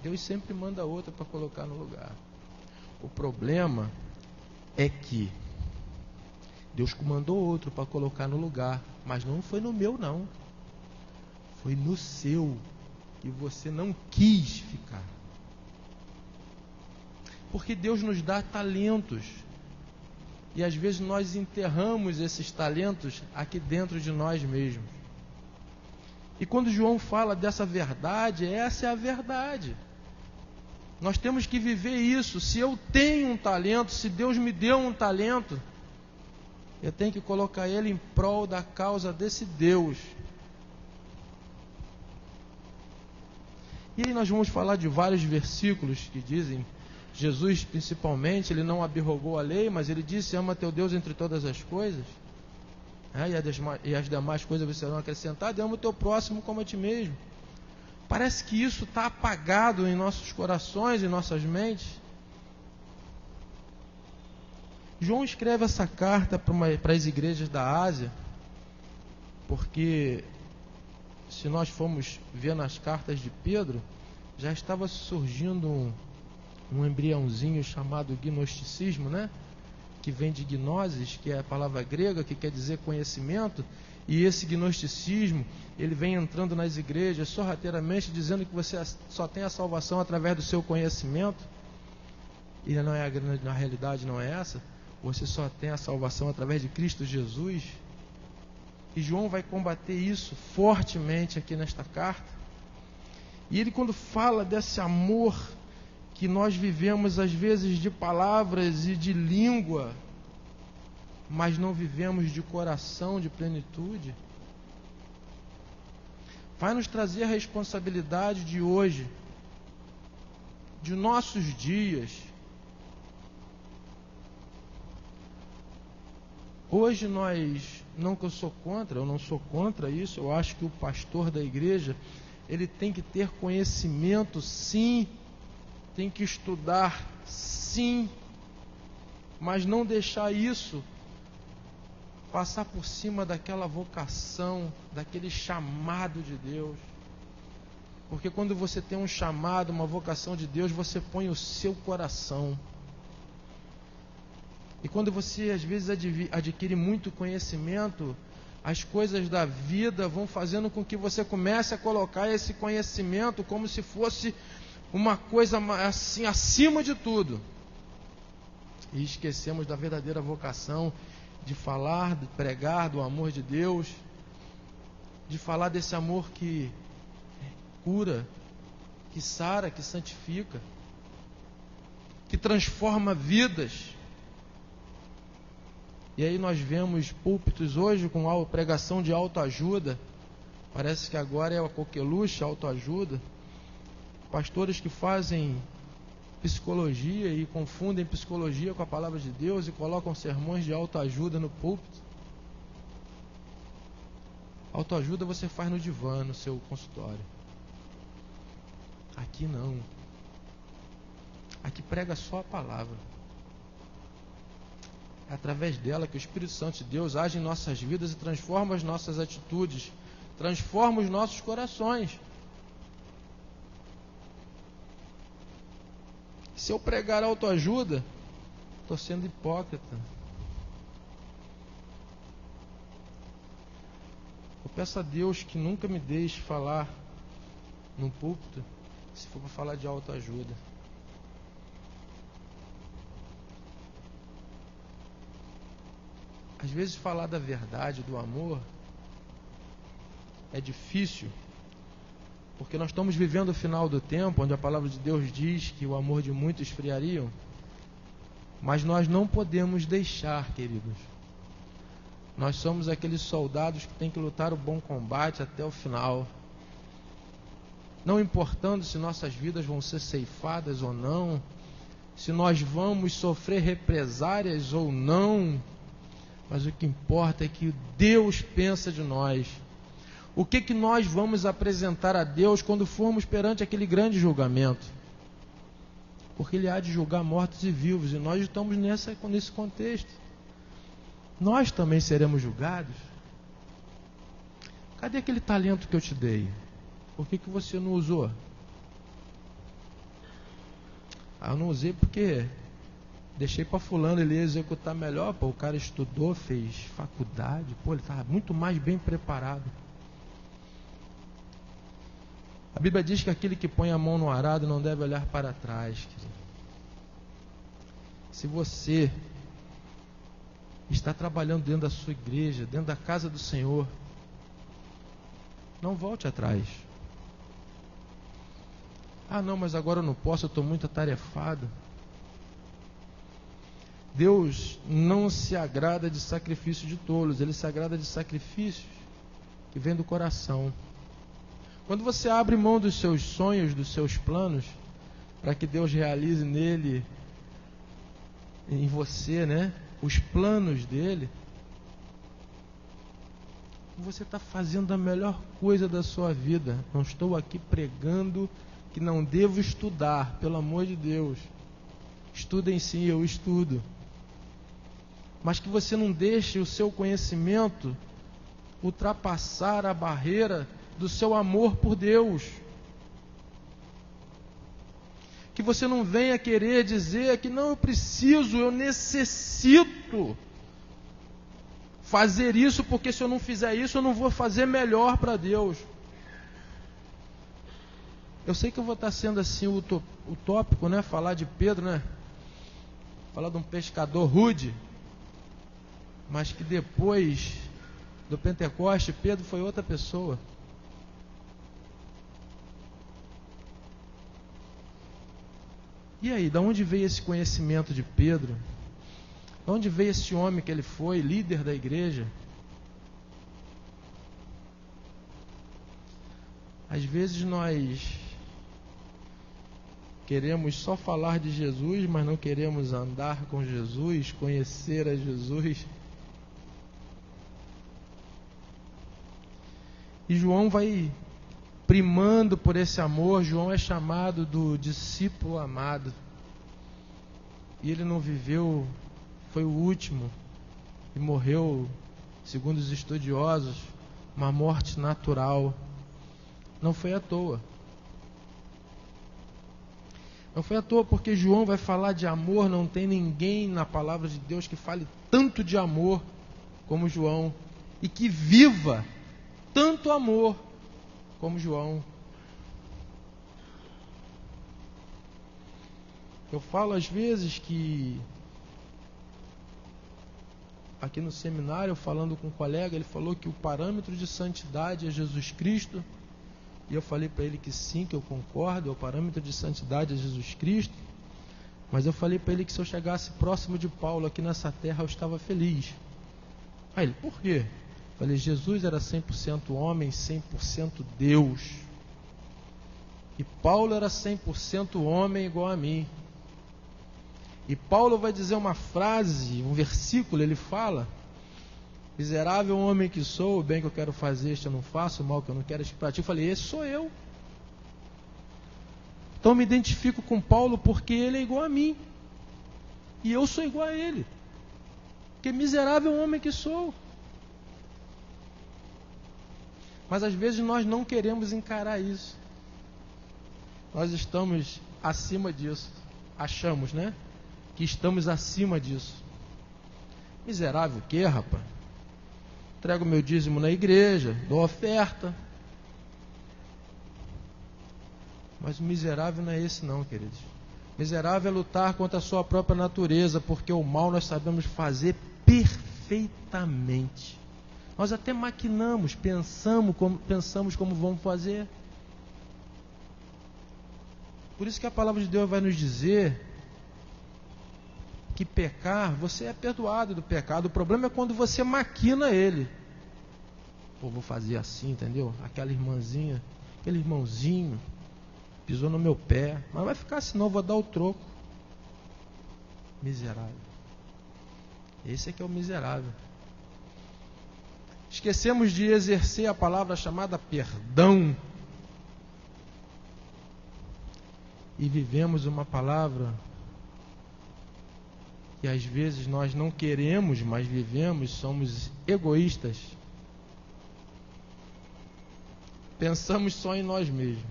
Deus sempre manda outra para colocar no lugar. O problema é que Deus mandou outro para colocar no lugar, mas não foi no meu não. Foi no seu, e você não quis ficar. Porque Deus nos dá talentos, e às vezes nós enterramos esses talentos aqui dentro de nós mesmos. E quando João fala dessa verdade, essa é a verdade. Nós temos que viver isso. Se eu tenho um talento, se Deus me deu um talento, eu tenho que colocar ele em prol da causa desse Deus. E aí nós vamos falar de vários versículos que dizem, Jesus principalmente, ele não abrogou a lei, mas ele disse, ama teu Deus entre todas as coisas, e as demais coisas serão acrescentadas, e ama o teu próximo como a ti mesmo. Parece que isso está apagado em nossos corações, em nossas mentes. João escreve essa carta para as igrejas da Ásia, porque se nós formos ver nas cartas de Pedro, já estava surgindo um embriãozinho chamado gnosticismo, né? Que vem de gnosis, que é a palavra grega, que quer dizer conhecimento. E esse gnosticismo, ele vem entrando nas igrejas sorrateiramente, dizendo que você só tem a salvação através do seu conhecimento. E na realidade não é essa. Você só tem a salvação através de Cristo Jesus. E João vai combater isso fortemente aqui nesta carta. E ele, quando fala desse amor que nós vivemos às vezes de palavras e de língua, mas não vivemos de coração, de plenitude, vai nos trazer a responsabilidade de hoje, de nossos dias. Hoje nós, não que eu sou contra, eu não sou contra isso, eu acho que o pastor da igreja, ele tem que ter conhecimento, sim, tem que estudar, sim, mas não deixar isso passar por cima daquela vocação, daquele chamado de Deus. Porque quando você tem um chamado, uma vocação de Deus, você põe o seu coração. E quando você às vezes adquire muito conhecimento, as coisas da vida vão fazendo com que você comece a colocar esse conhecimento como se fosse uma coisa assim acima de tudo. E esquecemos da verdadeira vocação de falar, de pregar do amor de Deus, de falar desse amor que cura, que sara, que santifica, que transforma vidas. E aí nós vemos púlpitos hoje com pregação de autoajuda. Parece que agora é a coqueluche, autoajuda. Pastores que fazem psicologia e confundem psicologia com a palavra de Deus e colocam sermões de autoajuda no púlpito. Autoajuda você faz no divã, no seu consultório. Aqui não. Aqui prega só a palavra. É através dela que o Espírito Santo de Deus age em nossas vidas e transforma as nossas atitudes, transforma os nossos corações. Se eu pregar autoajuda, estou sendo hipócrita. Eu peço a Deus que nunca me deixe falar num púlpito, se for para falar de autoajuda. Às vezes falar da verdade, do amor, é difícil, porque nós estamos vivendo o final do tempo, onde a palavra de Deus diz que o amor de muitos esfriaria, mas nós não podemos deixar, queridos. Nós somos aqueles soldados que têm que lutar o bom combate até o final. Não importando se nossas vidas vão ser ceifadas ou não, se nós vamos sofrer represárias ou não, mas o que importa é que Deus pensa de nós. O que nós vamos apresentar a Deus quando formos perante aquele grande julgamento? Porque Ele há de julgar mortos e vivos, e nós estamos nesse contexto. Nós também seremos julgados. Cadê aquele talento que eu te dei? Por que você não usou? Eu não usei porque deixei para fulano ele ia executar melhor. O cara estudou, fez faculdade, ele estava muito mais bem preparado. A Bíblia diz que aquele que põe a mão no arado não deve olhar para trás, querido. Se você está trabalhando dentro da sua igreja, dentro da casa do Senhor, não volte atrás. Não, mas agora eu não posso, eu estou muito atarefado. Deus não se agrada de sacrifício de tolos, Ele se agrada de sacrifícios que vêm do coração. Quando você abre mão dos seus sonhos, dos seus planos, para que Deus realize nele, em você, os planos dele, você está fazendo a melhor coisa da sua vida. Não estou aqui pregando que não devo estudar, pelo amor de Deus. Estudem sim, eu estudo. Mas que você não deixe o seu conhecimento ultrapassar a barreira do seu amor por Deus. Que você não venha querer dizer que não, eu preciso, eu necessito fazer isso, porque se eu não fizer isso, eu não vou fazer melhor para Deus. Eu sei que eu vou estar sendo assim utópico, falar de Pedro, falar de um pescador rude, mas que depois do Pentecoste, Pedro foi outra pessoa. E aí, de onde veio esse conhecimento de Pedro? De onde veio esse homem que ele foi, líder da igreja? Às vezes nós queremos só falar de Jesus, mas não queremos andar com Jesus, conhecer a Jesus. E João vai primando por esse amor. João é chamado do discípulo amado. E ele não viveu, foi o último, e morreu, segundo os estudiosos, uma morte natural. Não foi à toa. Não foi à toa, porque João vai falar de amor. Não tem ninguém na palavra de Deus que fale tanto de amor como João, e que viva tanto amor como João. Eu falo às vezes que aqui no seminário, falando com um colega, ele falou que o parâmetro de santidade é Jesus Cristo, e eu falei para ele que sim, que eu concordo, o parâmetro de santidade é Jesus Cristo, mas eu falei para ele que se eu chegasse próximo de Paulo aqui nessa terra, eu estava feliz. Aí ele, por quê? Falei, Jesus era 100% homem, 100% Deus. E Paulo era 100% homem igual a mim. E Paulo vai dizer uma frase, um versículo, ele fala: miserável homem que sou, o bem que eu quero fazer, este eu não faço, o mal que eu não quero, este pratico. Eu falei, esse sou eu. Então eu me identifico com Paulo porque ele é igual a mim. E eu sou igual a ele. Que miserável homem que sou. Mas às vezes nós não queremos encarar isso. Nós estamos acima disso. Achamos, né? Que estamos acima disso. Miserável o quê, rapaz? Entrego meu dízimo na igreja, dou oferta. Mas o miserável não é esse não, queridos. Miserável é lutar contra a sua própria natureza, porque o mal nós sabemos fazer perfeitamente. Nós até maquinamos, pensamos como vamos fazer. Por isso que a palavra de Deus vai nos dizer que pecar, você é perdoado do pecado. O problema é quando você maquina ele. Pô, vou fazer assim, entendeu? Aquela irmãzinha, aquele irmãozinho pisou no meu pé, mas vai ficar assim, não, vou dar o troco. Miserável. Esse é que é o miserável. Esquecemos de exercer a palavra chamada perdão. E vivemos uma palavra que às vezes nós não queremos, mas vivemos, somos egoístas. Pensamos só em nós mesmos.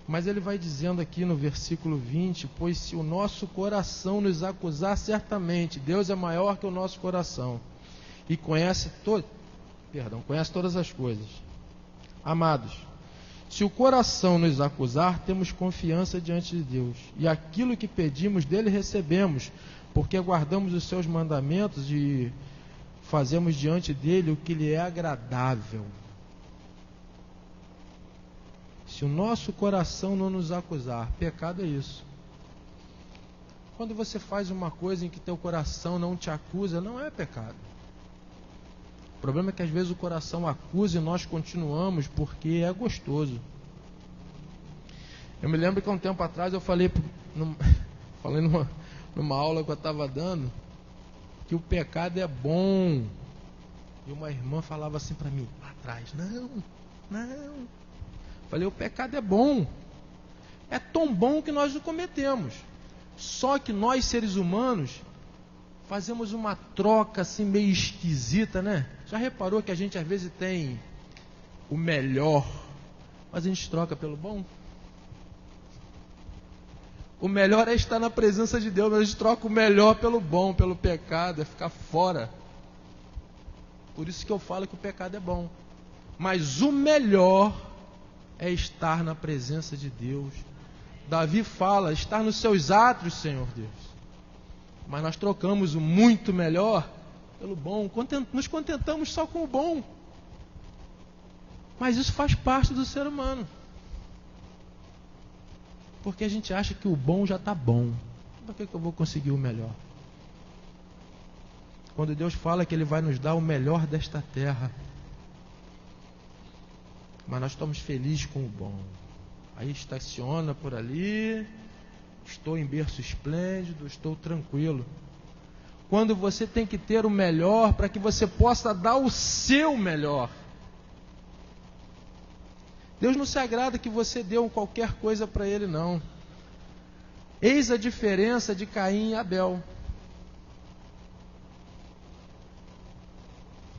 Mas ele vai dizendo aqui no versículo 20, pois se o nosso coração nos acusar, certamente Deus é maior que o nosso coração e conhece todas as coisas. Amados, se o coração nos acusar, temos confiança diante de Deus, e aquilo que pedimos dele recebemos, porque guardamos os seus mandamentos e fazemos diante dele o que lhe é agradável. Se o nosso coração não nos acusar, pecado é isso. Quando você faz uma coisa em que teu coração não te acusa, não é pecado. O problema é que às vezes o coração acusa e nós continuamos porque é gostoso. Eu me lembro que há um tempo atrás eu falei numa aula que eu estava dando que o pecado é bom. E uma irmã falava assim para mim, lá atrás, não. Falei, o pecado é bom. É tão bom que nós o cometemos. Só que nós, seres humanos, fazemos uma troca assim meio esquisita, né? Já reparou que a gente às vezes tem o melhor, mas a gente troca pelo bom? O melhor é estar na presença de Deus, mas a gente troca o melhor pelo bom, pelo pecado, é ficar fora. Por isso que eu falo que o pecado é bom. Mas o melhor é estar na presença de Deus. Davi fala, estar nos seus átrios, Senhor Deus. Mas nós trocamos o muito melhor pelo bom. Nos contentamos só com o bom. Mas isso faz parte do ser humano. Porque a gente acha que o bom já está bom. Para que eu vou conseguir o melhor? Quando Deus fala que Ele vai nos dar o melhor desta terra, mas nós estamos felizes com o bom. Aí estaciona por ali, estou em berço esplêndido, estou tranquilo. Quando você tem que ter o melhor para que você possa dar o seu melhor. Deus não se agrada que você dê qualquer coisa para Ele, não. Eis a diferença de Caim e Abel.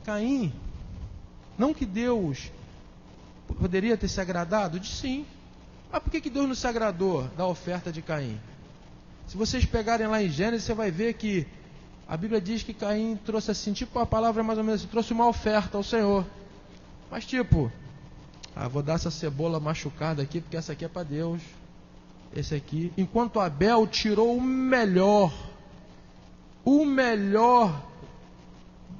Caim, não que Deus poderia ter se agradado? Diz sim. Mas por que Deus não se agradou da oferta de Caim? Se vocês pegarem lá em Gênesis, você vai ver que a Bíblia diz que Caim trouxe assim, tipo a palavra mais ou menos assim, trouxe uma oferta ao Senhor. Mas tipo, vou dar essa cebola machucada aqui, porque essa aqui é para Deus. Esse aqui. Enquanto Abel tirou o melhor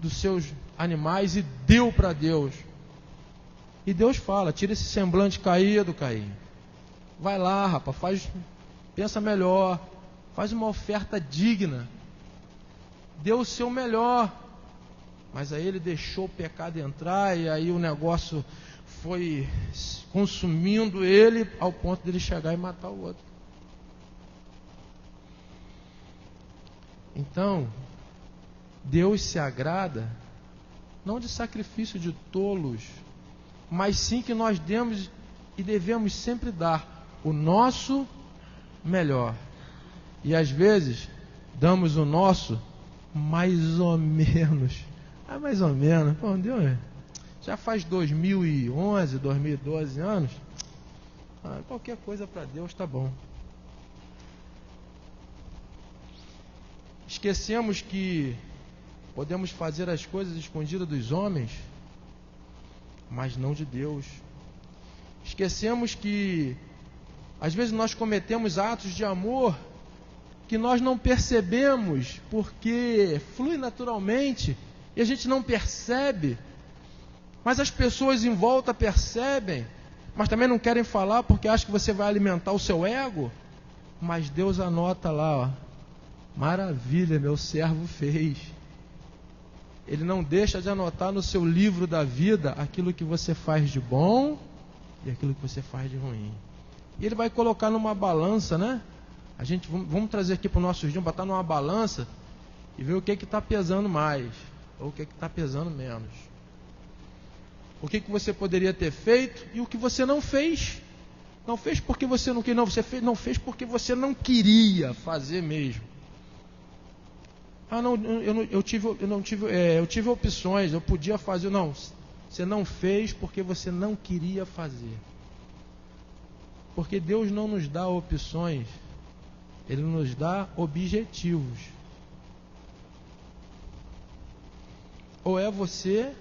dos seus animais e deu para Deus. E Deus fala, tira esse semblante caído, Caim. Vai lá, rapaz, pensa melhor, faz uma oferta digna. deu o seu melhor, mas aí ele deixou o pecado entrar, e aí o negócio foi consumindo ele ao ponto de ele chegar e matar o outro. Então, Deus se agrada não de sacrifício de tolos, mas sim que nós demos e devemos sempre dar o nosso melhor. E às vezes damos o nosso mais ou menos. Mais ou menos. Pô, Deus, já faz 2011, 2012 anos. Qualquer coisa para Deus tá bom. Esquecemos que podemos fazer as coisas escondidas dos homens, mas não de Deus. Esquecemos que às vezes nós cometemos atos de amor que nós não percebemos, porque flui naturalmente e a gente não percebe, mas as pessoas em volta percebem, mas também não querem falar porque acham que você vai alimentar o seu ego. Mas Deus anota lá, ó, maravilha, meu servo fez. Ele não deixa de anotar no seu livro da vida aquilo que você faz de bom e aquilo que você faz de ruim. E ele vai colocar numa balança, né? A gente vamos trazer aqui para os nossos dias, botar numa balança e ver o que está pesando mais ou o que está pesando menos. O que você poderia ter feito e o que você não fez. Não fez porque você não queria, não, você fez, não fez porque você não queria fazer mesmo. Eu tive opções, eu podia fazer. Não, você não fez porque você não queria fazer. Porque Deus não nos dá opções, Ele nos dá objetivos. Ou é você,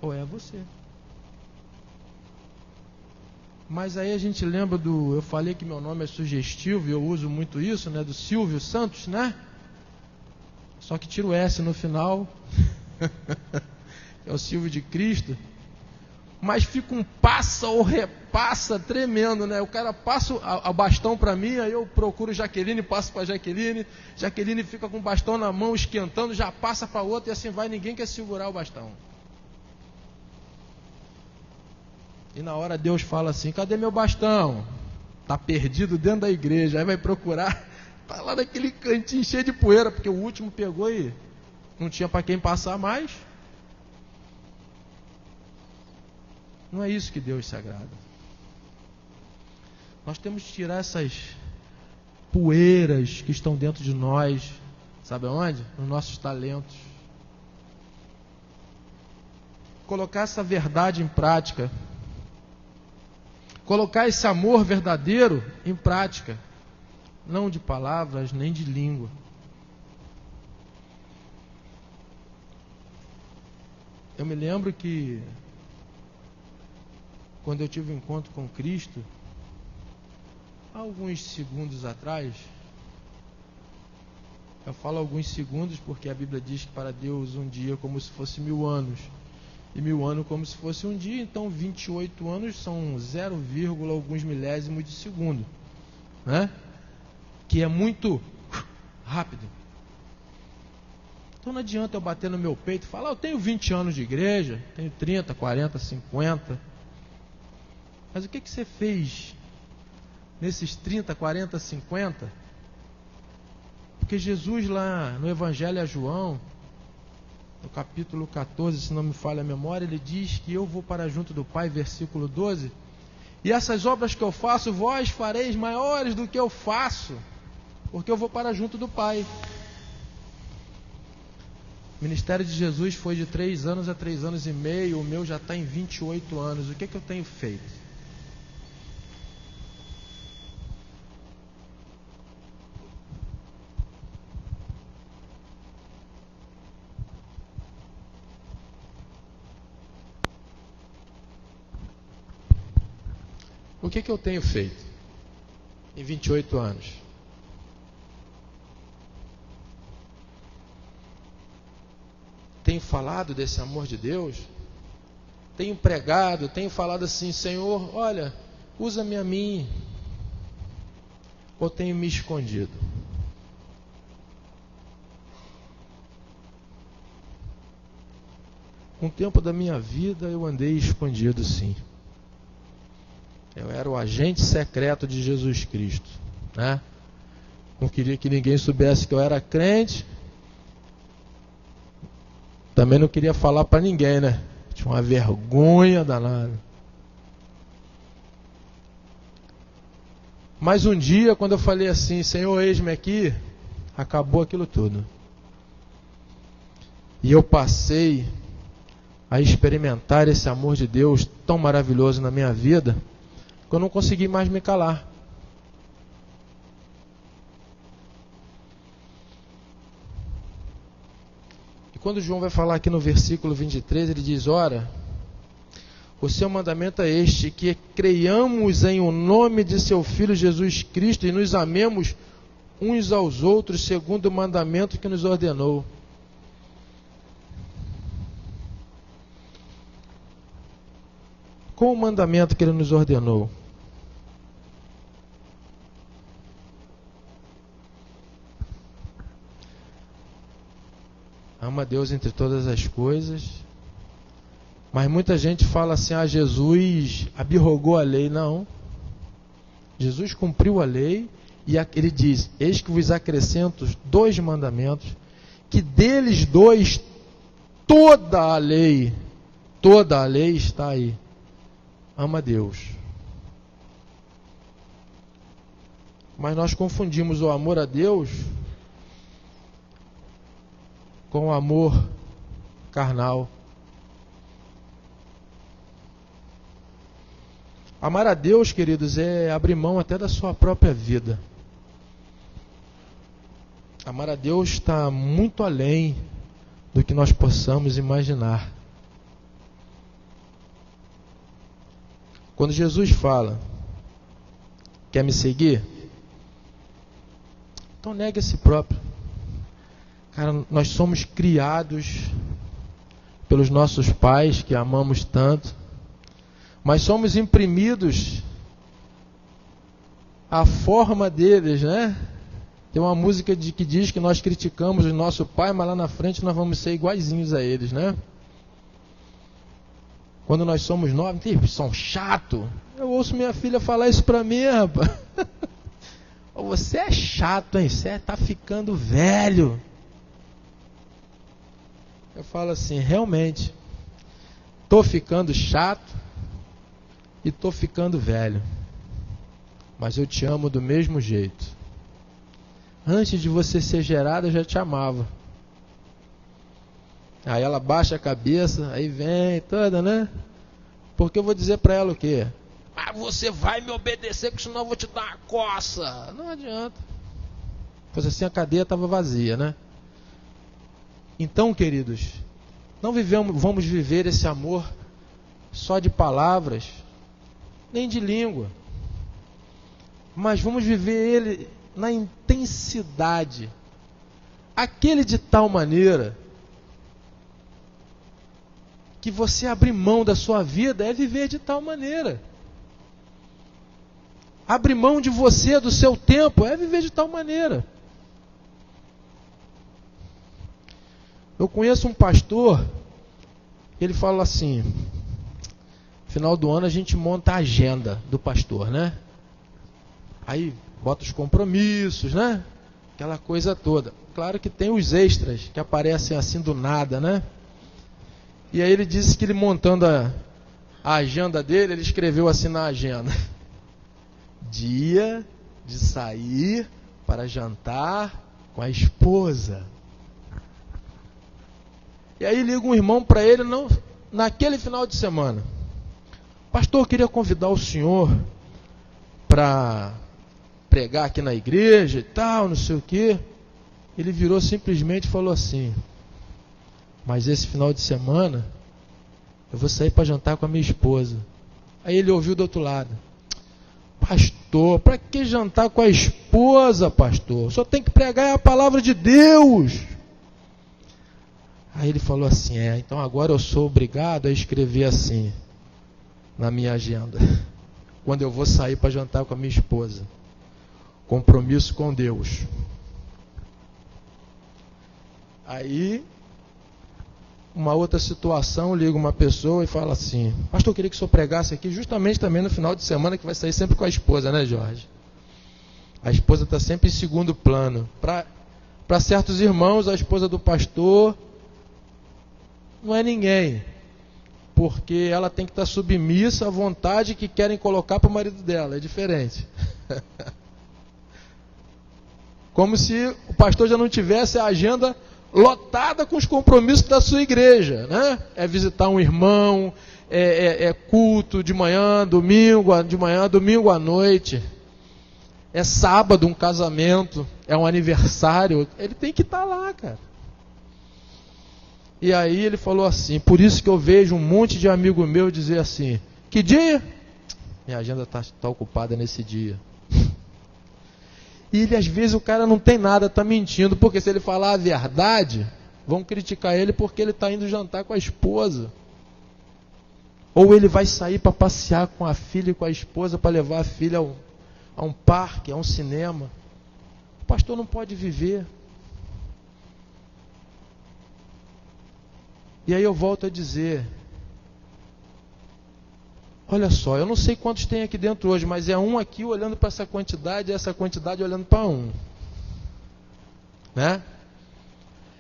ou é você. Mas aí a gente lembra eu falei que meu nome é sugestivo e eu uso muito isso, né? Do Silvio Santos, né? Só que tira o S no final, é o Silvio de Cristo. Mas fica um passa ou repassa tremendo, né? O cara passa o bastão para mim, aí eu procuro Jaqueline, passo para Jaqueline. Jaqueline fica com o bastão na mão, esquentando, já passa para outra e assim vai, ninguém quer segurar o bastão. E na hora Deus fala assim, cadê meu bastão? Está perdido dentro da igreja, aí vai procurar, está lá naquele cantinho cheio de poeira, porque o último pegou e não tinha para quem passar mais. Não é isso que Deus se agrada. Nós temos que tirar essas poeiras que estão dentro de nós, sabe aonde? Nos nossos talentos. Colocar essa verdade em prática. Colocar esse amor verdadeiro em prática. Não de palavras, nem de língua. Eu me lembro que quando eu tive um encontro com Cristo, há alguns segundos atrás, eu falo alguns segundos porque a Bíblia diz que para Deus um dia é como se fosse 1000 anos, e 1000 anos como se fosse um dia, então 28 anos são 0, alguns milésimos de segundo, né? Que é muito rápido. Então não adianta eu bater no meu peito e falar, eu tenho 20 anos de igreja, tenho 30, 40, 50... Mas o que você fez nesses 30, 40, 50? Porque Jesus lá no Evangelho a João, no capítulo 14, se não me falha a memória, ele diz que eu vou para junto do Pai, versículo 12, e essas obras que eu faço, vós fareis maiores do que eu faço, porque eu vou para junto do Pai. O ministério de Jesus foi de 3 anos a 3 anos e meio, o meu já está em 28 anos. O que eu tenho feito? O que eu tenho feito em 28 anos? Tenho falado desse amor de Deus? Tenho pregado, tenho falado assim, Senhor, olha, usa-me a mim. Ou tenho me escondido? Um tempo da minha vida eu andei escondido, sim. Eu era o agente secreto de Jesus Cristo, né? Não queria que ninguém soubesse que eu era crente. Também não queria falar para ninguém, né? Tinha uma vergonha danada. Mas um dia, quando eu falei assim, Senhor, eis-me aqui, acabou aquilo tudo. E eu passei a experimentar esse amor de Deus tão maravilhoso na minha vida, que eu não consegui mais me calar. E quando João vai falar aqui no versículo 23, ele diz, ora, o seu mandamento é este, que creiamos em o nome de seu Filho Jesus Cristo e nos amemos uns aos outros segundo o mandamento que nos ordenou. Qual o mandamento que ele nos ordenou? Ama a Deus entre todas as coisas. Mas muita gente fala assim, Jesus abrogou a lei. Não. Jesus cumpriu a lei e ele diz, eis que vos acrescento 2 mandamentos, que deles 2 toda a lei está aí. Ama a Deus. Mas nós confundimos o amor a Deus com o amor carnal. Amar a Deus, queridos, é abrir mão até da sua própria vida. Amar a Deus está muito além do que nós possamos imaginar. Quando Jesus fala, quer me seguir? Então negue a si próprio. Cara, nós somos criados pelos nossos pais, que amamos tanto, mas somos imprimidos à forma deles, né? Tem uma música que diz que nós criticamos o nosso pai, mas lá na frente nós vamos ser iguaizinhos a eles, né? Quando nós somos novos, são chato. Eu ouço minha filha falar isso pra mim, rapaz. Você é chato, hein? Você tá ficando velho. Eu falo assim, realmente, tô ficando chato e tô ficando velho. Mas eu te amo do mesmo jeito. Antes de você ser gerada, eu já te amava. Aí ela baixa a cabeça, aí vem toda, né? Porque eu vou dizer pra ela o quê? Ah, você vai me obedecer, porque senão eu vou te dar uma coça. Não adianta. Pois assim a cadeia estava vazia, né? Então, queridos, não vamos viver esse amor só de palavras, nem de língua, mas vamos viver ele na intensidade, aquele de tal maneira que você abrir mão da sua vida é viver de tal maneira. Abrir mão de você, do seu tempo, é viver de tal maneira. Eu conheço um pastor, ele fala assim, final do ano a gente monta a agenda do pastor, né? Aí bota os compromissos, né? Aquela coisa toda. Claro que tem os extras que aparecem assim do nada, né? E aí ele disse que ele montando a agenda dele, ele escreveu assim na agenda: dia de sair para jantar com a esposa. E aí liga um irmão para ele naquele final de semana: pastor, eu queria convidar o senhor para pregar aqui na igreja e tal, não sei o quê. Ele virou simplesmente e falou assim: mas esse final de semana eu vou sair para jantar com a minha esposa. Aí ele ouviu do outro lado: pastor, para que jantar com a esposa, pastor? Só tem que pregar a palavra de Deus. Aí ele falou assim: então agora eu sou obrigado a escrever assim na minha agenda, quando eu vou sair para jantar com a minha esposa: compromisso com Deus. Aí uma outra situação, liga uma pessoa e fala assim: pastor, eu queria que o senhor pregasse aqui justamente também no final de semana, que vai sair sempre com a esposa, né, Jorge? A esposa está sempre em segundo plano. Para certos irmãos, a esposa do pastor não é ninguém, porque ela tem que estar submissa à vontade que querem colocar para o marido dela. É diferente. Como se o pastor já não tivesse a agenda lotada com os compromissos da sua igreja, né? É visitar um irmão, é culto de manhã, domingo à noite. É sábado um casamento, é um aniversário, ele tem que estar lá, cara. E aí ele falou assim: por isso que eu vejo um monte de amigo meu dizer assim: que dia? Minha agenda está ocupada nesse dia. E ele, às vezes o cara não tem nada, está mentindo, porque se ele falar a verdade, vão criticar ele porque ele está indo jantar com a esposa. Ou ele vai sair para passear com a filha e com a esposa, para levar a filha a um parque, a um cinema. O pastor não pode viver. E aí eu volto a dizer: olha só, eu não sei quantos tem aqui dentro hoje, mas é um aqui olhando para essa quantidade, e essa quantidade olhando para um. Né?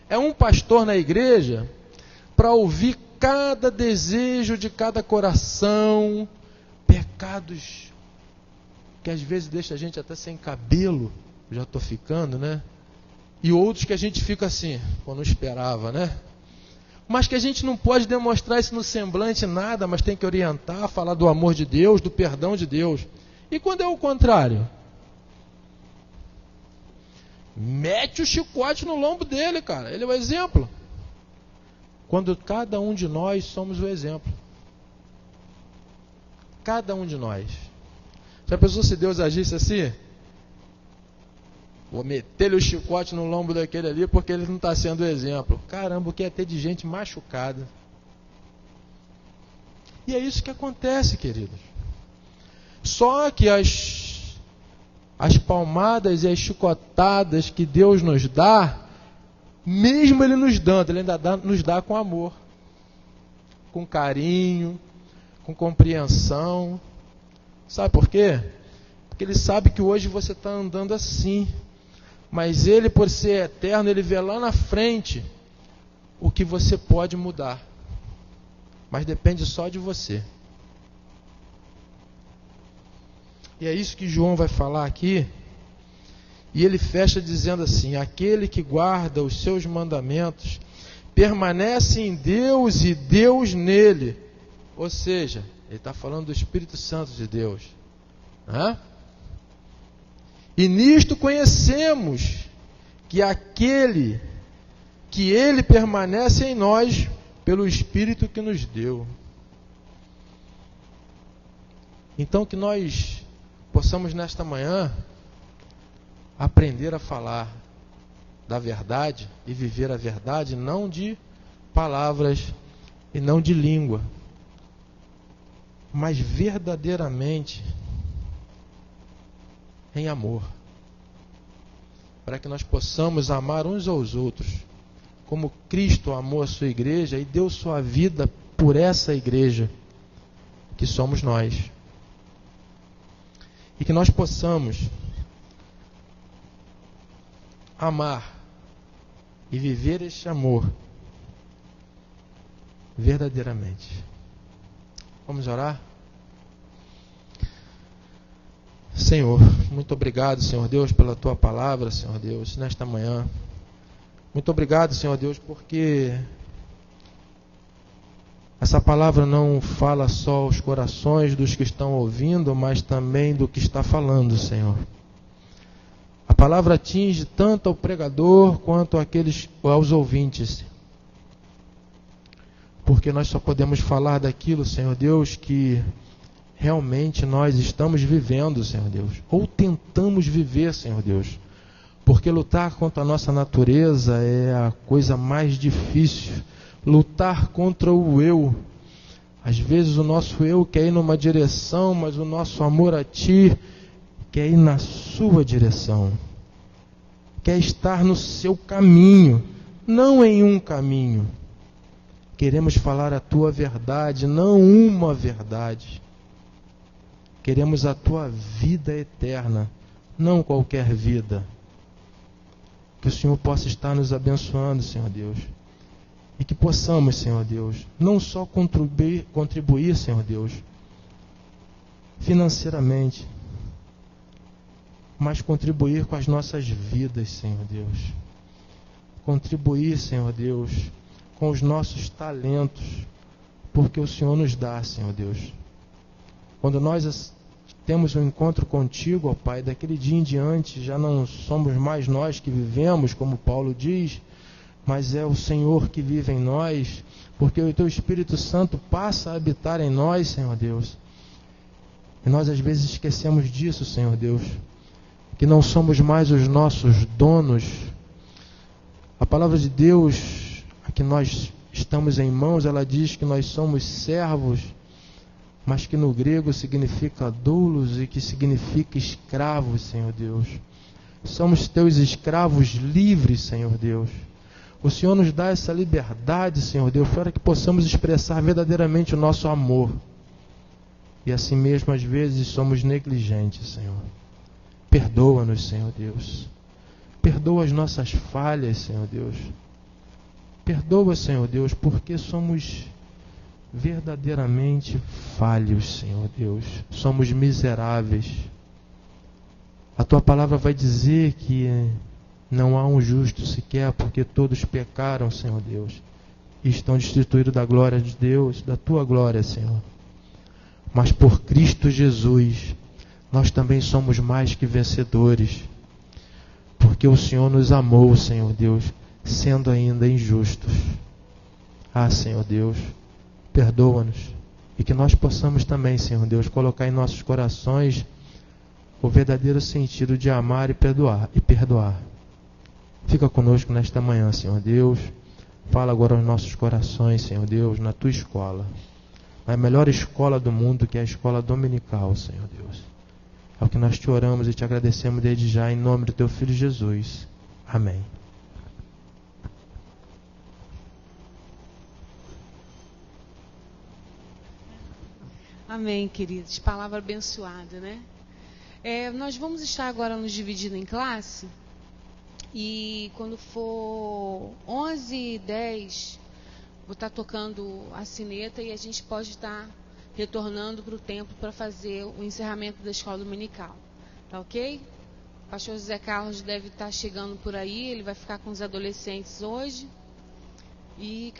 É um pastor na igreja para ouvir cada desejo de cada coração, pecados que às vezes deixa a gente até sem cabelo, já estou ficando, né? E outros que a gente fica assim, quando não esperava, né? Mas que a gente não pode demonstrar isso no semblante nada, mas tem que orientar, falar do amor de Deus, do perdão de Deus. E quando é o contrário? Mete o chicote no lombo dele, cara. Ele é o exemplo. Quando cada um de nós somos o exemplo. Cada um de nós. Já pensou se Deus agisse assim? Vou meter-lhe o chicote no lombo daquele ali porque ele não está sendo o exemplo. Caramba, o que é ter de gente machucada. E é isso que acontece, queridos. Só que as palmadas e as chicotadas que Deus nos dá, mesmo Ele nos dando, Ele ainda nos dá com amor, com carinho, com compreensão. Sabe por quê? Porque Ele sabe que hoje você está andando assim. Mas Ele, por ser eterno, Ele vê lá na frente o que você pode mudar. Mas depende só de você. E é isso que João vai falar aqui. E ele fecha dizendo assim: aquele que guarda os seus mandamentos permanece em Deus e Deus nele. Ou seja, ele está falando do Espírito Santo de Deus. E nisto conhecemos que Ele permanece em nós pelo Espírito que nos deu. Então que nós possamos nesta manhã aprender a falar da verdade e viver a verdade, não de palavras e não de língua, mas verdadeiramente em amor, para que nós possamos amar uns aos outros, como Cristo amou a sua igreja e deu sua vida por essa igreja, que somos nós. E que nós possamos amar e viver este amor verdadeiramente. Vamos orar? Senhor, muito obrigado, Senhor Deus, pela Tua palavra, Senhor Deus, nesta manhã. Muito obrigado, Senhor Deus, porque essa palavra não fala só aos corações dos que estão ouvindo, mas também do que está falando, Senhor. A palavra atinge tanto ao pregador quanto aos ouvintes. Porque nós só podemos falar daquilo, Senhor Deus, que realmente nós estamos vivendo, Senhor Deus, ou tentamos viver, Senhor Deus, porque lutar contra a nossa natureza é a coisa mais difícil. Lutar contra o eu, às vezes o nosso eu quer ir numa direção, mas o nosso amor a Ti quer ir na sua direção, quer estar no seu caminho, não em um caminho. Queremos falar a tua verdade, não uma verdade. Queremos a tua vida eterna, não qualquer vida. Que o Senhor possa estar nos abençoando, Senhor Deus. E que possamos, Senhor Deus, não só contribuir, Senhor Deus, financeiramente, mas contribuir com as nossas vidas, Senhor Deus. Contribuir, Senhor Deus, com os nossos talentos, porque o Senhor nos dá, Senhor Deus. Quando nós temos um encontro contigo, ó Pai, daquele dia em diante, já não somos mais nós que vivemos, como Paulo diz, mas é o Senhor que vive em nós, porque o Teu Espírito Santo passa a habitar em nós, Senhor Deus. E nós às vezes esquecemos disso, Senhor Deus, que não somos mais os nossos donos. A palavra de Deus, a que nós estamos em mãos, ela diz que nós somos servos, mas que no grego significa doulos e que significa escravos, Senhor Deus. Somos Teus escravos livres, Senhor Deus. O Senhor nos dá essa liberdade, Senhor Deus, para que possamos expressar verdadeiramente o nosso amor. E assim mesmo, às vezes, somos negligentes, Senhor. Perdoa-nos, Senhor Deus. Perdoa as nossas falhas, Senhor Deus. Perdoa, Senhor Deus, porque somos verdadeiramente falhos, Senhor Deus. Somos miseráveis. A Tua palavra vai dizer que não há um justo sequer, porque todos pecaram, Senhor Deus, e estão destituídos da glória de Deus, da Tua glória, Senhor. Mas por Cristo Jesus, nós também somos mais que vencedores, porque o Senhor nos amou, Senhor Deus, sendo ainda injustos. Ah, Senhor Deus, perdoa-nos, e que nós possamos também, Senhor Deus, colocar em nossos corações o verdadeiro sentido de amar e perdoar. Fica conosco nesta manhã, Senhor Deus. Fala agora aos nossos corações, Senhor Deus, na Tua escola, na melhor escola do mundo, que é a escola dominical, Senhor Deus. É o que nós Te oramos e Te agradecemos desde já, em nome do Teu Filho Jesus. Amém. Amém, queridos. Palavra abençoada, né? Nós vamos estar agora nos dividindo em classe. E quando for 11h10, vou estar tocando a sineta e a gente pode estar retornando para o templo para fazer o encerramento da escola dominical. Tá ok? O pastor José Carlos deve estar chegando por aí, ele vai ficar com os adolescentes hoje. E